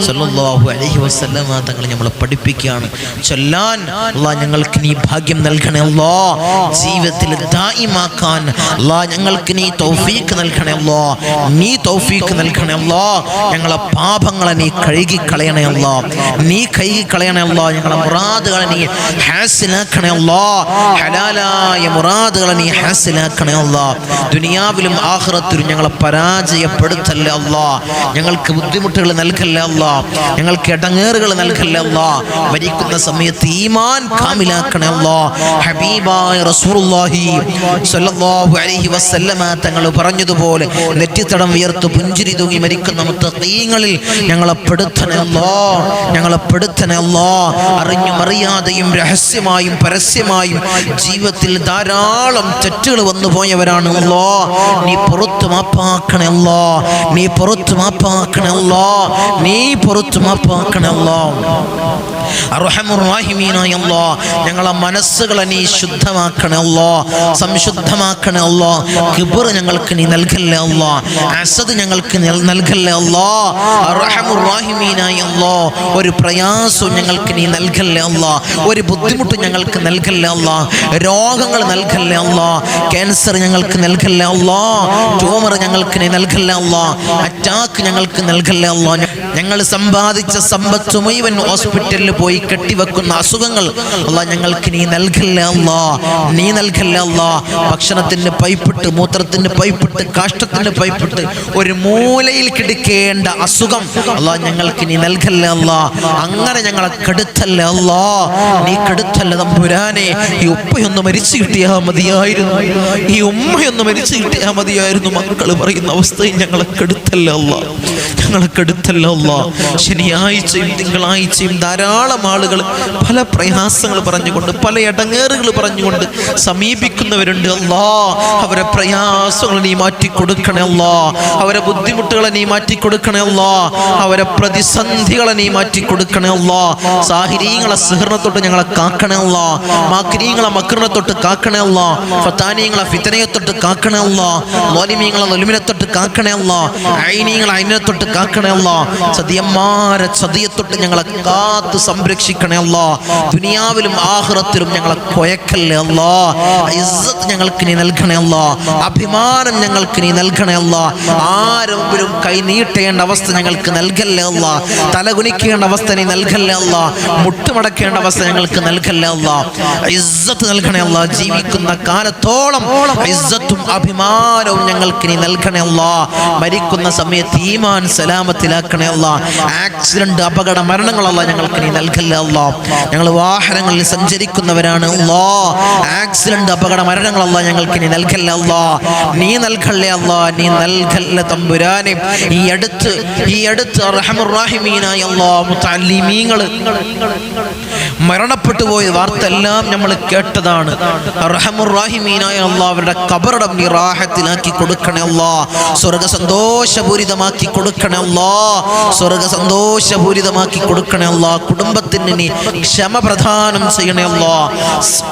സ്വല്ലല്ലാഹു അലൈഹി വസല്ലമ തങ്ങൾ നമ്മളെ പഠിപ്പിക്കുകയാണ്. ചൊല്ലാൻ അല്ലാഹ് ഞങ്ങൾക്ക് നീ ഭാഗ്യം നൽകണേ അല്ലാഹ്. ജീവിതത്തിൽ ദായിമാക്കാൻ അല്ലാഹ് ഞങ്ങൾക്ക് നീ തൗഫീഖ് നൽകണേ അല്ലാഹ്. നീ തൗഫീഖ് നൽകണേ അല്ലാഹ്. ഞങ്ങളെ പാപങ്ങളെ നീ കഴുകി കളയണേ അല്ലാഹ്. നീ കഴുകി കളയണേ അല്ലാഹ്. ഞങ്ങളെ മുറാദുകളെ നീ ഹാസിലാക്കണേ അല്ലാഹ്. ഹലാലായ മുറാദുകളെ നീ ഹാസിലാക്കണേ അല്ലാഹ്. ദുനിയാവിലും ആഖിറത്തിലും ഞങ്ങളെ പരാജയപ്പെടുത്തല്ലേ അല്ലാഹ്. ഞങ്ങൾക്ക് ബുദ്ധിമുട്ടുകൾ നൽകല്ലേ അല്ലാഹ്. ഞങ്ങൾക്ക് ഇടങ്ങേറുകൾ നൽകല്ലേ അല്ലാഹ്. മരിക്കുന്ന സമയത്ത് ഈമാൻ കാമിലാക്കണേ അല്ലാഹ്. ഹബീബായ റസൂലുള്ളാഹി സ്വല്ലല്ലാഹു അലൈഹി വസല്ലമ തങ്ങൾ പറഞ്ഞതുപോലെ നെറ്റിത്തടം ഉയർത്ത് പുഞ്ചിരി തൂങ്ങി മരിക്കുന്ന മുത്തഖീങ്ങളിൽ ഞങ്ങളെ പെടുത്തണേ അല്ലാഹ്. ഞങ്ങളെ പെടുത്തണേ അല്ലാഹ്. അറിഞ്ഞും അറിയാതെയും രഹസ്യമായും പരസ്യമായും ജീവിതത്തിൽ ധാരാളം തെറ്റുകൾ വന്നു പോയവരാണ് അല്ലാഹ്. നീ പുറത്തു മാപ്പാക്കണേ അല്ലാഹ്. നീ പുറത്തു മാപ്പാക്കണേ അല്ലാഹ്. നീ പുറത്തു മാപ്പാക്കണേ അല്ലാഹ്. അർഹമുർ റഹീമീനായ അല്ലാഹ്, ഞങ്ങളെ മനസ്സുകളെ നീ ശുദ്ധമാക്കണേ അല്ലാഹ്, സംശുദ്ധമാക്കണേ അല്ലാഹ്. കിബ്ർ ഞങ്ങൾക്ക് നീ നൽകല്ലേ അല്ലാഹ്. ഹസദ് ഞങ്ങൾക്ക് നൽകല്ലേ അല്ലാഹ്. അർഹമുർ റഹീമീനായ അല്ലാഹ്, ഒരു പ്രയാസവും ഞങ്ങൾക്ക് നീ നൽകല്ലേ അല്ലാഹ്. ഒരു ബുദ്ധിമുട്ടും ഞങ്ങൾക്ക് നൽകല്ലേ അല്ലാഹ്. രോഗങ്ങൾ നൽകല്ലേ അല്ലാഹ്. ക്യാൻസർ ഞങ്ങൾക്ക് നൽകല്ലേ അല്ലാഹ്. ട്യൂമർ ഞങ്ങൾക്ക് നീ നൽകല്ലേ അല്ലാഹ്. അറ്റാക്ക് ഞങ്ങൾക്ക് നൽകല്ലേ അല്ലാഹ്. ഞങ്ങൾ സമ്പാദിച്ച സമ്പത്ത് മുഴുവൻ ഹോസ്പിറ്റലിൽ പോയി കെട്ടിവെക്കുന്ന അസുഖങ്ങൾ അല്ലാഹ് ഞങ്ങൾക്ക് നീ നൽകല്ലേ അല്ലാഹ്. നീ നൽകല്ലേ അല്ലാഹ്. ഭക്ഷണത്തിന് പൈപ്പിട്ട്, മൂത്രത്തിന് പൈപ്പിട്ട്, കാഷ്ടത്തിന് പൈപ്പിട്ട് ഒരു മൂലയിൽ കിടക്കേണ്ട അസുഖം അല്ലാഹ് ഞങ്ങൾക്ക് നീ നൽകല്ലേ അല്ലാഹ്. അങ്ങനെ ഞങ്ങളെ കെടുത്തല്ലേ അല്ലാഹ്. നീ കെടുത്തല്ലേ തമ്പുരാനെ. ഈ ഉപ്പയൊന്ന് മരിച്ചു കിട്ടിയാൽ മതിയായിരുന്നു, ഈ ഉമ്മയൊന്ന് മരിച്ചു കിട്ടിയാൽ മതിയായിരുന്നു. മക്കൾ പറയുന്ന അവസ്ഥയിൽ ഞങ്ങളെ കെടുത്തല്ലേ അല്ലാഹ്. ഞങ്ങളെ കെടുത്തല്ലേ അല്ലാഹ്. ശനിയാഴ്ചയും തിങ്കളാഴ്ചയും ധാരാളം ആളുകൾ പല പ്രയാസങ്ങൾ പറഞ്ഞുകൊണ്ട്, പല ഇടങ്ങേറുകൾ പറഞ്ഞുകൊണ്ട് സമീപിക്കുന്നവരുണ്ട് അല്ലാഹ്. അവരെ പ്രയാസങ്ങൾ നീ മാറ്റി കൊടുക്കണേ അല്ലാഹ്. അവരെ ബുദ്ധിമുട്ടുകളെ നീ മാറ്റി കൊടുക്കണേ അല്ലാഹ്. അവരെ പ്രതിസന്ധികളെ നീ മാറ്റി കൊടുക്കണേ അല്ലാഹ്. സാഹിരീങ്ങളെ സിഹ്റിനെ തൊട്ട് ഞങ്ങളെ കാക്കണേ അല്ലാഹ്. മാക്രീങ്ങളെ മക്രിനെ തൊട്ട് കാക്കണേ അല്ലാഹ്. ഫതാനീങ്ങളെ ഫിത്നയെ തൊട്ട് കാക്കണേ അല്ലാഹ്. ളാലിമീങ്ങളെ ളുൽമിനെ തൊട്ട് കാക്കണേ അല്ലാഹ്. ഐനീങ്ങളെ ഐനിനെ തൊട്ട് കാക്കണേ അല്ലാഹ്. ചതിയന്മാരെ ചതിയെ തൊട്ട് ഞങ്ങളെ കാത്ത് സംരക്ഷിക്കണേ അല്ലാഹ്. ദുനിയാവിലും ആഖിറത്തിലും ഞങ്ങളെ കൊയക്കല്ലേ അല്ലാഹ്. ഇസ്സത്ത് ഞങ്ങൾക്ക് നീ നൽകണേ അല്ലാഹ്. അഭിമാനം ഞങ്ങൾക്ക് നീ നൽകണേ അല്ലാഹ്. ആരെങ്കിലും കൈ നീട്ടേണ്ട അവസ്ഥ ഞങ്ങൾക്ക് നൽകല്ലേ അല്ലാഹ്. തലകുനിക്കേണ്ട അവസ്ഥ നീ നൽകല്ലേ അല്ലാഹ്. മുട്ടുമടക്കേണ്ട അവസ്ഥ ഞങ്ങൾക്ക് നൽകല്ലേ അല്ലാഹ്. ഇസ്സത്ത് നൽകണേ അല്ലാഹ്. ജീവിക്കുന്ന കാലത്തോളം ഇസ്സത്തും അഭിമാനവും ഞങ്ങൾക്ക് നീ നൽകണേ അല്ലാഹ്. മരിക്കുന്ന സമയത്ത് ഈമാൻ സലാമത്തിലാക്കണേ അല്ലാഹ്. ആക്സിഡന്റ്, അപകട മരണങ്ങൾ അല്ലാഹ് ഞങ്ങൾക്ക് നീ നൽകല്ലേ അല്ലാഹ്. ഞങ്ങൾ വാഹനങ്ങളിൽ സഞ്ചരിക്കുന്നവരാണ് അല്ലാഹ്. ആക്സിഡന്റ്, അപകട മരണങ്ങൾ അല്ലാഹ് ഞങ്ങൾക്ക് നീ നൽകല്ലേ അല്ലാഹ്. നീ നൽകല്ലേ അല്ലാഹ്. നീ നൽകല്ലേ തമ്പുരാനെ. ഈ അടുത്ത് അർഹമുർ റഹീമീനായ അല്ലാഹ് മുതഅല്ലിമീങ്ങൾ മരണപ്പെട്ടു പോയ വാർത്ത എല്ലാം നമ്മൾ കേട്ടതാണ്. അർഹമുർ റഹീമീനായ അല്ലാഹ് അവരുടെ ഖബറടം നീ റാഹത്തിലാക്കി കൊടുക്കണേ അല്ലാഹ്. സ്വർഗ്ഗ സന്തോഷപൂരിതമാക്കി കൊടുക്കണേ അല്ലാഹ്. സ്വർഗ്ഗ സന്തോഷപൂരിതമാക്കി കൊടുക്കണേ അല്ലാഹ്. കുടുംബത്തിന് നീ ക്ഷമ പ്രദാനം ചെയ്യണേ അല്ലാഹ്.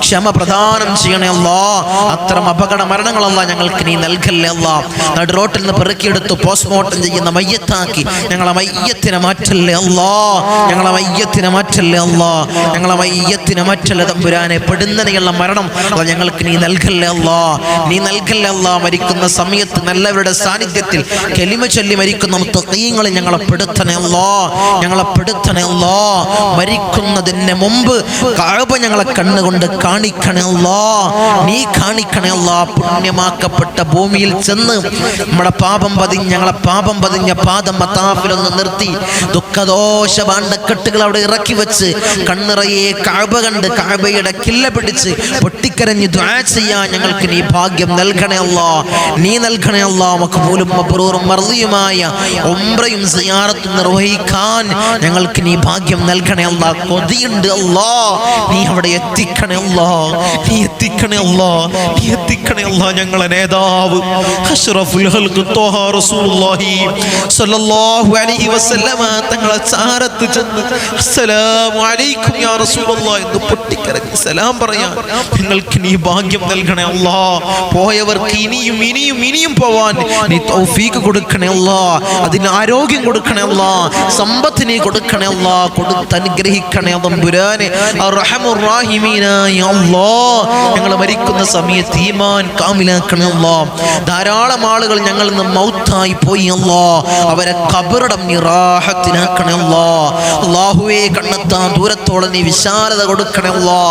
ക്ഷമ പ്രദാനം ചെയ്യണേ അല്ലാഹ്. അത്തരം അപകട മരണങ്ങൾ അല്ലാഹ് ഞങ്ങൾക്ക് നീ നൽകല്ലേ അല്ലാഹ്. നടു റോട്ടിൽ നിന്ന് പെറുക്കിയെടുത്ത് പോസ്റ്റ്മോർട്ടം ചെയ്യുന്ന മയ്യത്താക്കി ഞങ്ങളെ മയ്യത്തിനെ മാറ്റല്ലേ അല്ലാഹ്. ഞങ്ങളെ മയ്യത്തിനെ മാറ്റല്ലേ അല്ലാഹ്. ഞങ്ങളെ മയ്യത്തിന് മറ്റല്ല തമ്പുരാനെ പെടുന്നതിനുള്ള മരണം ഞങ്ങൾക്ക് നീ നൽകല്ലേ അല്ലാ, നീ നൽകല്ലേ അല്ലാ. മരിക്കുന്ന സമയത്ത് നല്ലവരുടെ സാന്നിധ്യത്തിൽ കലിമ ചൊല്ലി മരിക്കുന്ന മുത്തഖീങ്ങളെ ഞങ്ങളെ പെടുത്തണേ അല്ലാ, ഞങ്ങളെ പെടുത്തണേ അല്ലാ. മരിക്കുന്നതിന് മുമ്പ് കഅബ ഞങ്ങളെ കണ്ണുകൊണ്ട് കാണിക്കണേ അല്ലാ, നീ കാണിക്കണേ അല്ലാ. പുണ്യമാക്കപ്പെട്ട ഭൂമിയിൽ ചെന്ന് നമ്മുടെ പാപം പതിഞ്ഞ ഞങ്ങളെ പാപം പതിഞ്ഞ പാദം മത്താഫിലൊന്ന് നിർത്തി ദുഃഖദോഷ ഭാണ്ഡക്കെട്ടുകൾ അവിടെ ഇറക്കി വെച്ച് കണ്ണിറയെ കഅബ കണ്ട് കഅബയുടെ കില്ല പിടിച്ച് പൊട്ടിക്കരഞ്ഞ് ദുആ ചെയ്യാൻ ഞങ്ങൾക്ക് നീ ഭാഗ്യം നൽകണേ അല്ലാ, നീ നൽകണേ അല്ലാ. മഖ്ബൂലും മബ്റൂറും മർദിയുമായ ഉംറയും സിയാറത്തും നിർവഹിക്കാൻ ഞങ്ങൾക്ക് നീ ഭാഗ്യം നൽകണേ അല്ലാ. കൊതിയുണ്ട് അല്ലാ, നീ അവിടെ എത്തിക്കണേ അല്ലാ, നീ എത്തിക്കണേ അല്ലാ, നീ എത്തിക്കണേ അല്ലാ. ഞങ്ങളെ നേതാവ് അഷ്റഫുൽ ഖൽഖ് ത്വഹ റസൂലുള്ളാഹി സ്വല്ലല്ലാഹു അലൈഹി വസല്ലമ തങ്ങളെ ചാരത്ത് ചെന്ന് അസ്സലാമു അലൈക്കും യാ റസൂലുള്ളാഹി എന്ന് പൊട്ടിക്കരഞ്ഞ് സലാം പറയാൻ നിങ്ങൾക്ക് നീ ഭാഗ്യം നൽകണേ അല്ലാ. പോയവർക്ക് ഇനിയും ഇനിയും ഇനിയും പോവാൻ നീ തൗഫീഖ് കൊടുക്കണേ അല്ലാ, അതിന് ആരോഗ്യം കൊടുക്കണേ അല്ലാ, സമ്പത്ത് നീ കൊടുക്കണേ അല്ലാ, കൊടുത്ത് അനുഗ്രഹിക്കണേ തമ്പുരാനെ അർഹമുർ റഹീമീനായ അല്ലാ. ഞങ്ങൾ മരിക്കുന്ന സമയത്ത് ഈമാൻ കാമിലാക്കണേ അല്ലാ. ധാരാളം ആളുകൾ ഞങ്ങളിൽ നിന്ന് മൗത്തായി പോയി അല്ലാ, അവരെ ഖബറിടം നീ റാഹത്തിനാക്കണേ അല്ലാ. അല്ലാഹുവേ കണ്ണെത്താൻ ദൂരത്തോളം നീ വിശാലത കൊടുക്കണേ അല്ലാ.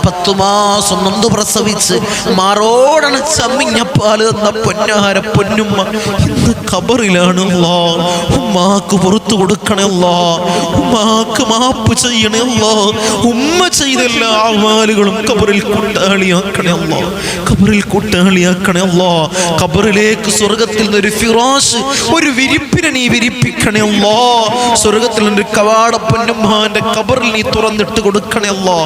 10 മാസം നൊന്തു പ്രസവിച്ച് മാറോടണ് ചമ്മിഞ്ഞ പാല് തന്ന പൊന്നാര പൊന്നുമ്മ ഇന്ന് ഖബറിലാണ് അല്ലാ. ഉമ്മാക്ക് പുറത്തു കൊടുക്കണേ അല്ലാ, ഉമ്മാക്ക് മാപ്പ് ചെയ്യണേ അല്ലാ. ഉമ്മ ചെയ്ത എല്ലാ അമാലുകളും ഖബറിൽ കൂട്ടാളിയാക്കണേ അല്ലാ, ഖബറിൽ കൂട്ടാളിയാക്കണേ അല്ലാ. ഖബറിലേക്ക് സ്വർഗത്തിൽ നിന്നൊരു ഫിറാശ്, ഒരു വിരിപ്പിനെ നീ വിരിപ്പിക്കണേ അല്ലാ. സ്വർഗത്തിൽ നിന്നൊരു കവാട പൊന്നുമ്മാന്റെ ഖബറിൽ നീ തുറന്നിട്ട് കൊടുക്കണേ അല്ലാ,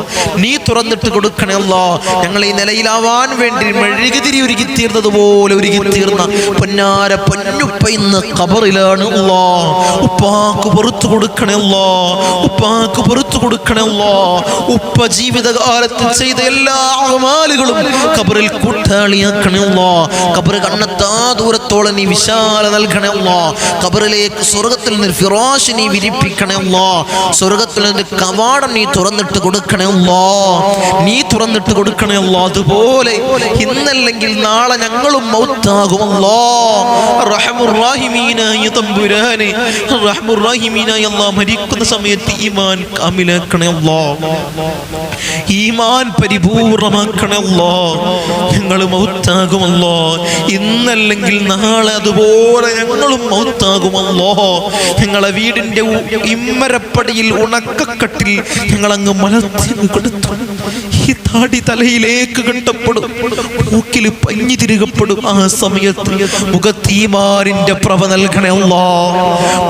നീ തുറന്നിട്ട് കൊടുക്കണേ അല്ലാ. ഞങ്ങൾ ഈ നിലയിലാവാൻ വേണ്ടി മെഴുകുതിരി ഒരുക്കി തീർന്നതുപോലെ ഒരുക്കി തീർന്ന പൊന്നാര പൊന്നുപ്പ ഇന്ന് ഖബറിലാണ് അല്ലാ. ഉപ്പാക്ക് പുറത്തു കൊടുക്കണേ അല്ലാ, ഉപ്പാക്ക് പുറത്തു കൊടുക്കണേ അല്ലാ. ഉപ്പ ജീവിതകാലത്ത് ചെയ്ത എല്ലാ അമാലുകളും ഖബറിൽ കൂട്ടാളിയാക്കണേ അല്ലാ. ഖബർ കണ്ണെത്താ ദൂരത്തോളം നീ വിശാല നൽകണേ അല്ലാ. ഖബറിലേക്ക് സ്വർഗത്തിൽ നിന്ന് ഫിറാശ് നീ വിരിപ്പിക്കണേ അല്ലാ. സ്വർഗത്തിൽ നിന്ന് കവാടം നീ തുറന്നിട്ട് കൊടുക്കണേ അല്ലാ, നീ തുറന്നിട്ട് കൊടുക്കണേ അല്ലാ. അതുപോലെ ഇന്നല്ലെങ്കിൽ നാളെ ഞങ്ങളും മൗത്താകും അല്ലാ. റഹ്മുർ റഹീമീനായ തമ്പുരാനെ, റഹ്മുർ റഹീമീനായ അല്ലാ, മരിക്കുന്ന സമയത്ത് ഈമാൻ കാമിലാക്കണേ അല്ലാ, ഈമാൻ പരിപൂർണമാക്കണേ അല്ലാ. ഞങ്ങൾ മൗത്താകുമല്ലോ, ഇന്നല്ലെങ്കിൽ നാളെ അതുപോലെ ഞങ്ങളും മൗത്താകുമല്ലോ. ഞങ്ങളെ വീടിന്റെ ഇമ്മരപ്പടിയിൽ ഉണക്കക്കട്ടിൽ ഞങ്ങളങ്ങ് മലർത്തി കൊടുത്തു. ഈ താടി തലയിലേക്ക് കെട്ടപ്പെടും, മൂക്കിൽ പഞ്ഞി തിരുകപ്പെടും. ആ സമയത്ത് മുഖത്തീമാനിന്റെ പ്രഭ നൽകണേ അല്ലാ,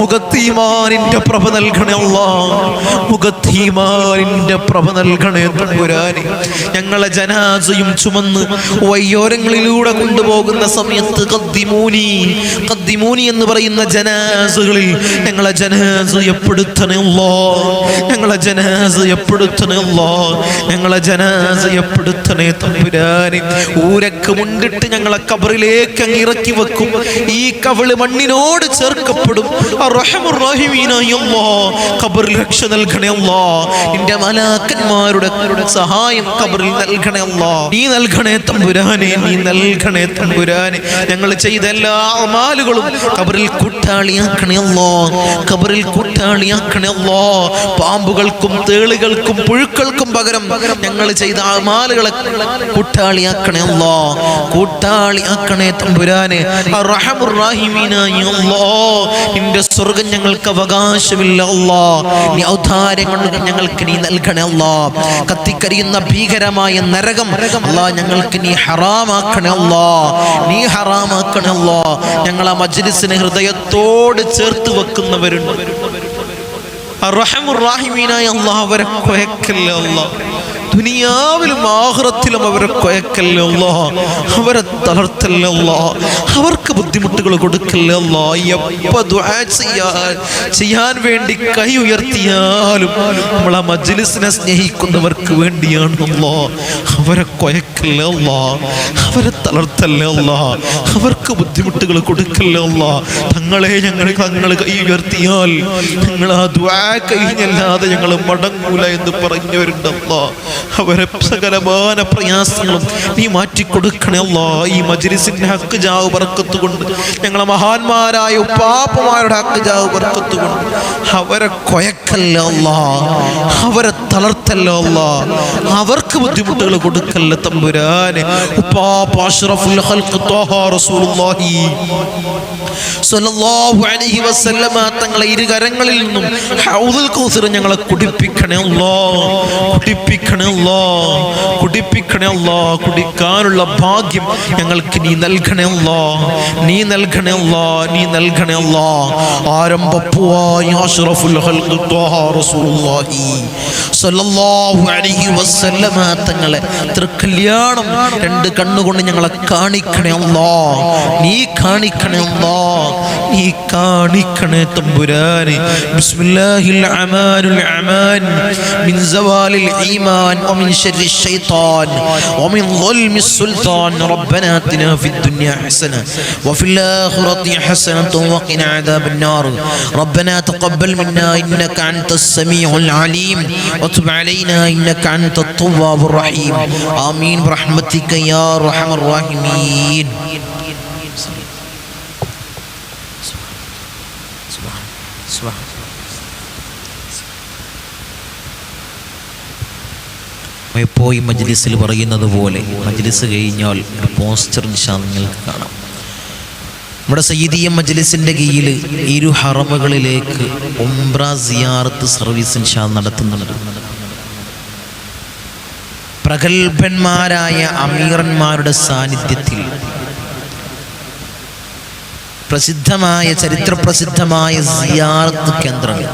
മുഖത്തീമാനിന്റെ പ്രഭ നൽകണേ അല്ലാ, മുഖത്തീമാനിന്റെ പ്രഭ നൽകണേ തമ്പുരാനെ. ഞങ്ങളെ ജനാസയും ചുമന്ന് വയ്യോരങ്ങളിലൂടെ കൊണ്ടുപോകുന്ന സമയത്ത് ഖദ്ദിമൂനി, ഖദ്ദിമൂനി എന്ന് പറയുന്ന ജനാസകളിൽ ഞങ്ങളെ ജനാസയപ്പെടുത്തണേ അല്ലാ, ഞങ്ങളെ ജനാസയപ്പെടുത്തണേ അല്ലാ, ഞങ്ങളെ ജനാസയപ്പെടുത്തണേ തമ്പുരാനെ. ഊരക്ക് മുണ്ടിട്ട് ഞങ്ങളെ ഖബറിലേക്ക് അങ്ങ് ഇറക്കി വെക്കും. ഈ കവിള് മണ്ണിനോട് ചേർക്കപ്പെടും. റഹ്മുർ റഹീമീനായ അല്ലാ, ഖബറിൽ രക്ഷ നൽകണേ അല്ലാ. നിന്റെ മലാക്കന്മാരുടെ സഹായം ഖബറിൽ നൽകണേ അല്ലാ, നീ നൽകണേ തമ്പുരാനെ, നീ നൽകണേ തമ്പുരാനെ. ഞങ്ങൾ ചെയ്ത എല്ലാ അമാലുകളും ഖബറിൽ കൂട്ടാളിയാക്കണേ അല്ലാ, ഖബറിൽ കൂട്ടാളിയാക്കണേ അല്ലാ. പാമ്പുകൾക്കും തേളുകൾക്കും പുഴുക്കൾക്കും പകരം ഞങ്ങൾ ചെയ്ത അമാലുകളെ കൂട്ടാളിയാക്കണേ അല്ലാ, കൂട്ടാളിയാക്കണേ തമ്പുരാനെ. റഹ്മുർ റഹീമീനായ അല്ലാ, നിന്റെ സ്വർഗ്ഗം ഞങ്ങൾക്ക് അവകാശമില്ല അല്ലാ. നീ ഔദാര്യം കൊണ്ട് ഞങ്ങൾക്ക് നീ നൽകണേ അല്ലാ. കത്തിക്കരിയുന്ന ഭീകരമായ നരകം അല്ലാ ഞങ്ങൾക്ക് നീ ഹറാമാക്കണേ അല്ലാ, നീ ഹറാമാക്കണേ അല്ലാ. ഞങ്ങളെ മജ്ലിസിനെ ഹൃദയത്തോട് ചേർത്ത് വെക്കുന്നവരുണ്ട്. റഹ്മുർ റഹീമീനായ അല്ലാ, അവരെ കൊയക്കല്ലേ അല്ലാ, ദുനിയാവിലും ആഖിറത്തിലും അവരെ കൊയക്കല്ലേ അല്ലാഹ്, അവരെ തളർത്തല്ലേ അല്ലാഹ്, അവർക്ക് ബുദ്ധിമുട്ടുകൾ കൊടുക്കല്ലേ അല്ലാഹ്. എപ്പോൾ ദുആ ചെയ്യാൻ വേണ്ടി കൈ ഉയർത്തിയാലും നമ്മൾ ആ മജ്ലിസിനെ സ്നേഹിക്കുന്നവർക്ക് വേണ്ടിയാണ് അല്ലാഹ്. അവരെ കൊയക്കല്ലേ അല്ലാഹ്, അവരെ തളർത്തല്ലേ അല്ലാഹ്, അവർക്ക് ബുദ്ധിമുട്ടുകൾ കൊടുക്കല്ലേ അല്ലാഹ്. തങ്ങളെ ഞങ്ങൾ കൈ ഉയർത്തിയാൽ ഞങ്ങൾ ആ ദുആ കഴിഞ്ഞല്ലാതെ ഞങ്ങൾ മടങ്ങൂല എന്ന് പറഞ്ഞവരുണ്ട് അല്ലാഹ്. അവരെ സകലമാന പ്രയാസങ്ങളും നീ മാറ്റിക്കൊടുക്കണേ അല്ലാഹ്. ഈ മജ്ലിസിന്റെ ഹക്ക് ജാവ് ബർക്കത്ത് കൊണ്ട്, ഞങ്ങളെ മഹാന്മാരായ ഉപ്പാപ്പമാരുടെ ഹക്ക് ജാവ് ബർക്കത്ത് കൊണ്ട് അവരെ കൊയക്കല്ലേ അല്ലാഹ്, അവരെ തളർത്തല്ലേ അല്ലാഹ്, അവർക്ക് ബുദ്ധിമുട്ടുകൾ കൊടുക്കല്ലേ തമ്പുരാനെ. ഉപ്പാപ്പ അഷ്റഫുൽ ഖൽഖ് ത്വാഹ റസൂലുള്ളാഹി സ്വല്ലല്ലാഹു അലൈഹി വസല്ലമ തങ്ങളെ ഇരുകരങ്ങളിൽ നിന്നും ഹൗദുൽ കൗസർ ഞങ്ങളെ കുടിപ്പിക്കണേ അല്ലാഹ്, കുടിപ്പിക്കണേ അല്ലാഹ്, കുടിപ്പിക്കണേ അല്ലാഹ്. കുടിക്കാനുള്ള ഭാഗ്യം ഞങ്ങൾക്ക് നീ നൽകണേ അല്ലാഹ്, നീ നൽകണേ അല്ലാഹ്, നീ നൽകണേ അല്ലാഹ്. ആരംഭപ്പൂവായ അഷ്റഫുൽ ഖൽഖ് ത്വാഹ റസൂലുള്ളാഹി സ്വല്ലല്ലാഹു അലൈഹി വസല്ലമ തങ്ങളെ തൃക്കല്യാണം രണ്ട് കണ്ണുകൊണ്ട് ഞങ്ങളെ കാണിക്കണേ അല്ലാഹ്, നീ കാണിക്കണേ അല്ലാഹ്, നീ കാണിക്കണേ തമ്പുരാനെ. ബിസ്മില്ലാഹിൽ അമാനുൽ അമാൻ മിൻ സവാലിൽ ഈമാൻ വമിൻ ശർരി ശൈത്താൻ വമിൻ ളുൽമിസ് സുൽത്താൻ. റബ്ബനാ ആതിനാ ഫിദ് ദുനിയാ ഹസന വഫിൽ ആഖിറതി ഹസനത വഖിനാ അദാബൻ നാർ. റബ്ബനാ തഖബ്ബൽ മിന്നാ ഇന്നക അൻതസ് സമീഉൽ അലീം വതുബ് അലൈനാ ഇന്നക അൻതത് തവ്വാബുർ റഹീം. ആമീൻ ബിറഹ്മതിക യാ അർഹമർ റഹീമീൻ. ഇപ്പോൾ ഈ മജ്ലിസിൽ പറയുന്നത് പോലെ മജ്ലിസ് കഴിഞ്ഞാൽ ഒരു പോസ്റ്റർ നിങ്ങൾക്ക് കാണാം. നമ്മുടെ സയ്യിദിയ മജ്ലിസിൻ്റെ കീഴിൽ ഇരു ഹറമുകളിലേക്ക് ഉംറ സിയാറത്ത് സർവീസ് നടത്തുന്നുണ്ട്. പ്രഗത്ഭന്മാരായ അമീറന്മാരുടെ സാന്നിധ്യത്തിൽ പ്രസിദ്ധമായ ചരിത്രപ്രസിദ്ധമായ സിയാറത്ത് കേന്ദ്രങ്ങൾ,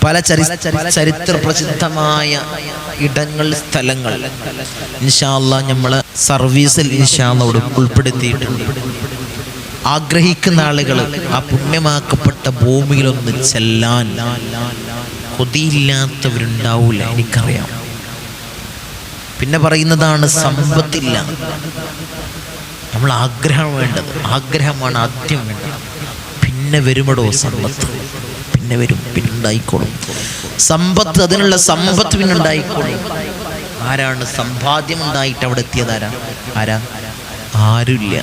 പല ചരിത്ര പ്രസിദ്ധമായ ഇടങ്ങൾ, സ്ഥലങ്ങൾ ഇൻഷാ അല്ലാഹ് നമ്മളെ സർവീസിൽ ഇൻഷാ അല്ലാഹ് ഉൾപ്പെടുത്തിയിട്ടുണ്ട്. ആഗ്രഹിക്കുന്ന ആളുകൾ ആ പുണ്യമാക്കപ്പെട്ട ഭൂമിയിലൊന്ന് ചെല്ലാൻ കൊതിയില്ലാത്തവരുണ്ടാവൂല, എനിക്കറിയാം. പിന്നെ പറയുന്നതാണ് സമ്പത്തില്ല. നമ്മൾ ആഗ്രഹം വേണ്ടത്, ആഗ്രഹമാണ് ആദ്യം വേണ്ടത്. പിന്നെ വരുമടോ സമ്പത്ത്, പിന്നെ വരും, പിന്നുണ്ടായിക്കോളും സമ്പത്ത്. അതിനുള്ള സമ്പത്ത് പിന്നുണ്ടായിക്കോളും. ആരാണ് സമ്പാദ്യം ഉണ്ടായിട്ട് അവിടെ എത്തിയത്? ആരാ? ആരുമില്ല.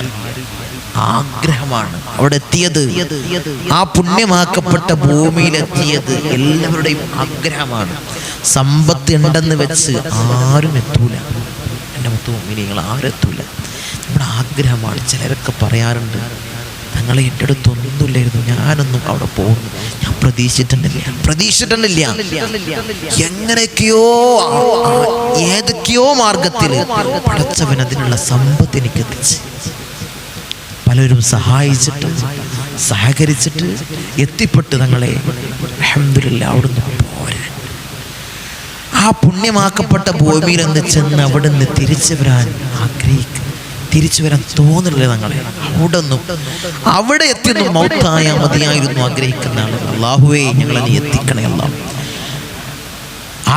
ആഗ്രഹമാണ് അവിടെ എത്തിയത്. ആ പുണ്യമാക്കപ്പെട്ട ഭൂമിയിലെത്തിയത് എല്ലാവരുടെയും ആഗ്രഹമാണ്. സമ്പത്ത് ഉണ്ടെന്ന് വെച്ച് ആരും എത്തൂല. എൻ്റെ മുത്തുമിനികൾ ആരും എത്തൂല. നമ്മുടെ ആഗ്രഹമാണ്. ചിലരൊക്കെ പറയാറുണ്ട്, ഞങ്ങളെ എൻ്റെ അടുത്തൊന്നുമില്ലായിരുന്നു, ഞാനൊന്നും അവിടെ പോകുന്നു, ഞാൻ പ്രതീക്ഷിച്ചിട്ടുണ്ടില്ല. എങ്ങനെയൊക്കെയോ ഏതൊക്കെയോ മാർഗത്തിൽ പടച്ചവൻ അതിനുള്ള സമ്പത്ത് എനിക്ക് എത്തിച്ച്, പലരും സഹായിച്ചിട്ട് സഹകരിച്ചിട്ട് എത്തിപ്പെട്ട് തങ്ങളെ അൽഹംദുലില്ലാ അവിടുന്ന് പോരാൻ, ആ പുണ്യമാക്കപ്പെട്ട ഭൂമിയിൽ നിന്ന് ചെന്ന് അവിടുന്ന് തിരിച്ചു വരാൻ ആഗ്രഹിക്കും. തിരിച്ചു വരാൻ തോന്നില്ല തങ്ങളെ. അവിടെ എത്തിയൊന്നും മൗത്തായ മതിയായിരുന്നു ആഗ്രഹിക്കുന്ന ആളുകൾ. അല്ലാഹുവേ ഞങ്ങളെ നീ എത്തിക്കണേ അല്ലാഹ്.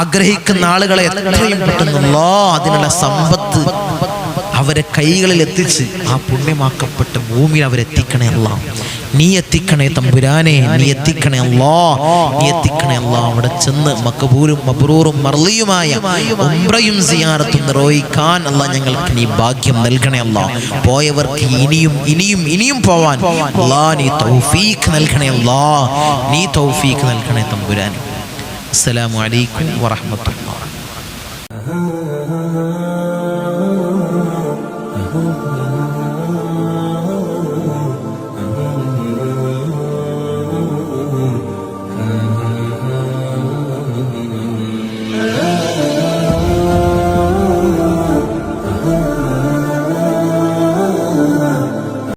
ആഗ്രഹിക്കുന്ന ആളുകളെ എത്രയും പെട്ടെന്നുള്ള അതിനുള്ള സമ്പത്ത് അവരെ കൈകളിൽ എത്തിച്ച് ആ പുണ്യമാക്കപ്പെട്ട ഭൂമിയിൽ അവരെത്തിക്കണേ അല്ലാഹ്. നീ എത്തിക്കണേ തമ്പുരാനെ, നീ എത്തിക്കണേ അല്ലാഹ്, നീ എത്തിക്കണേ അല്ലാഹ്. അവിടെ ചെന്ന് മഖബൂലും മബ്റൂറും മർളിയുമായ ഉംറയും സിയാറത്തും നിർവഹിക്കാൻ അല്ലാഹ് ഞങ്ങൾക്ക് നീ ഭാഗ്യം നൽകണേ അല്ലാഹ്. പോയവർക്ക് ഇനിയും പോവാൻ അല്ലാഹ് നീ തൗഫീഖ് നൽകണേ അല്ലാഹ്, നീ തൗഫീഖ് നൽകണേ തമ്പുരാനെ. അസ്സലാമു അലൈക്കും വറഹ്മത്തുള്ളാഹി.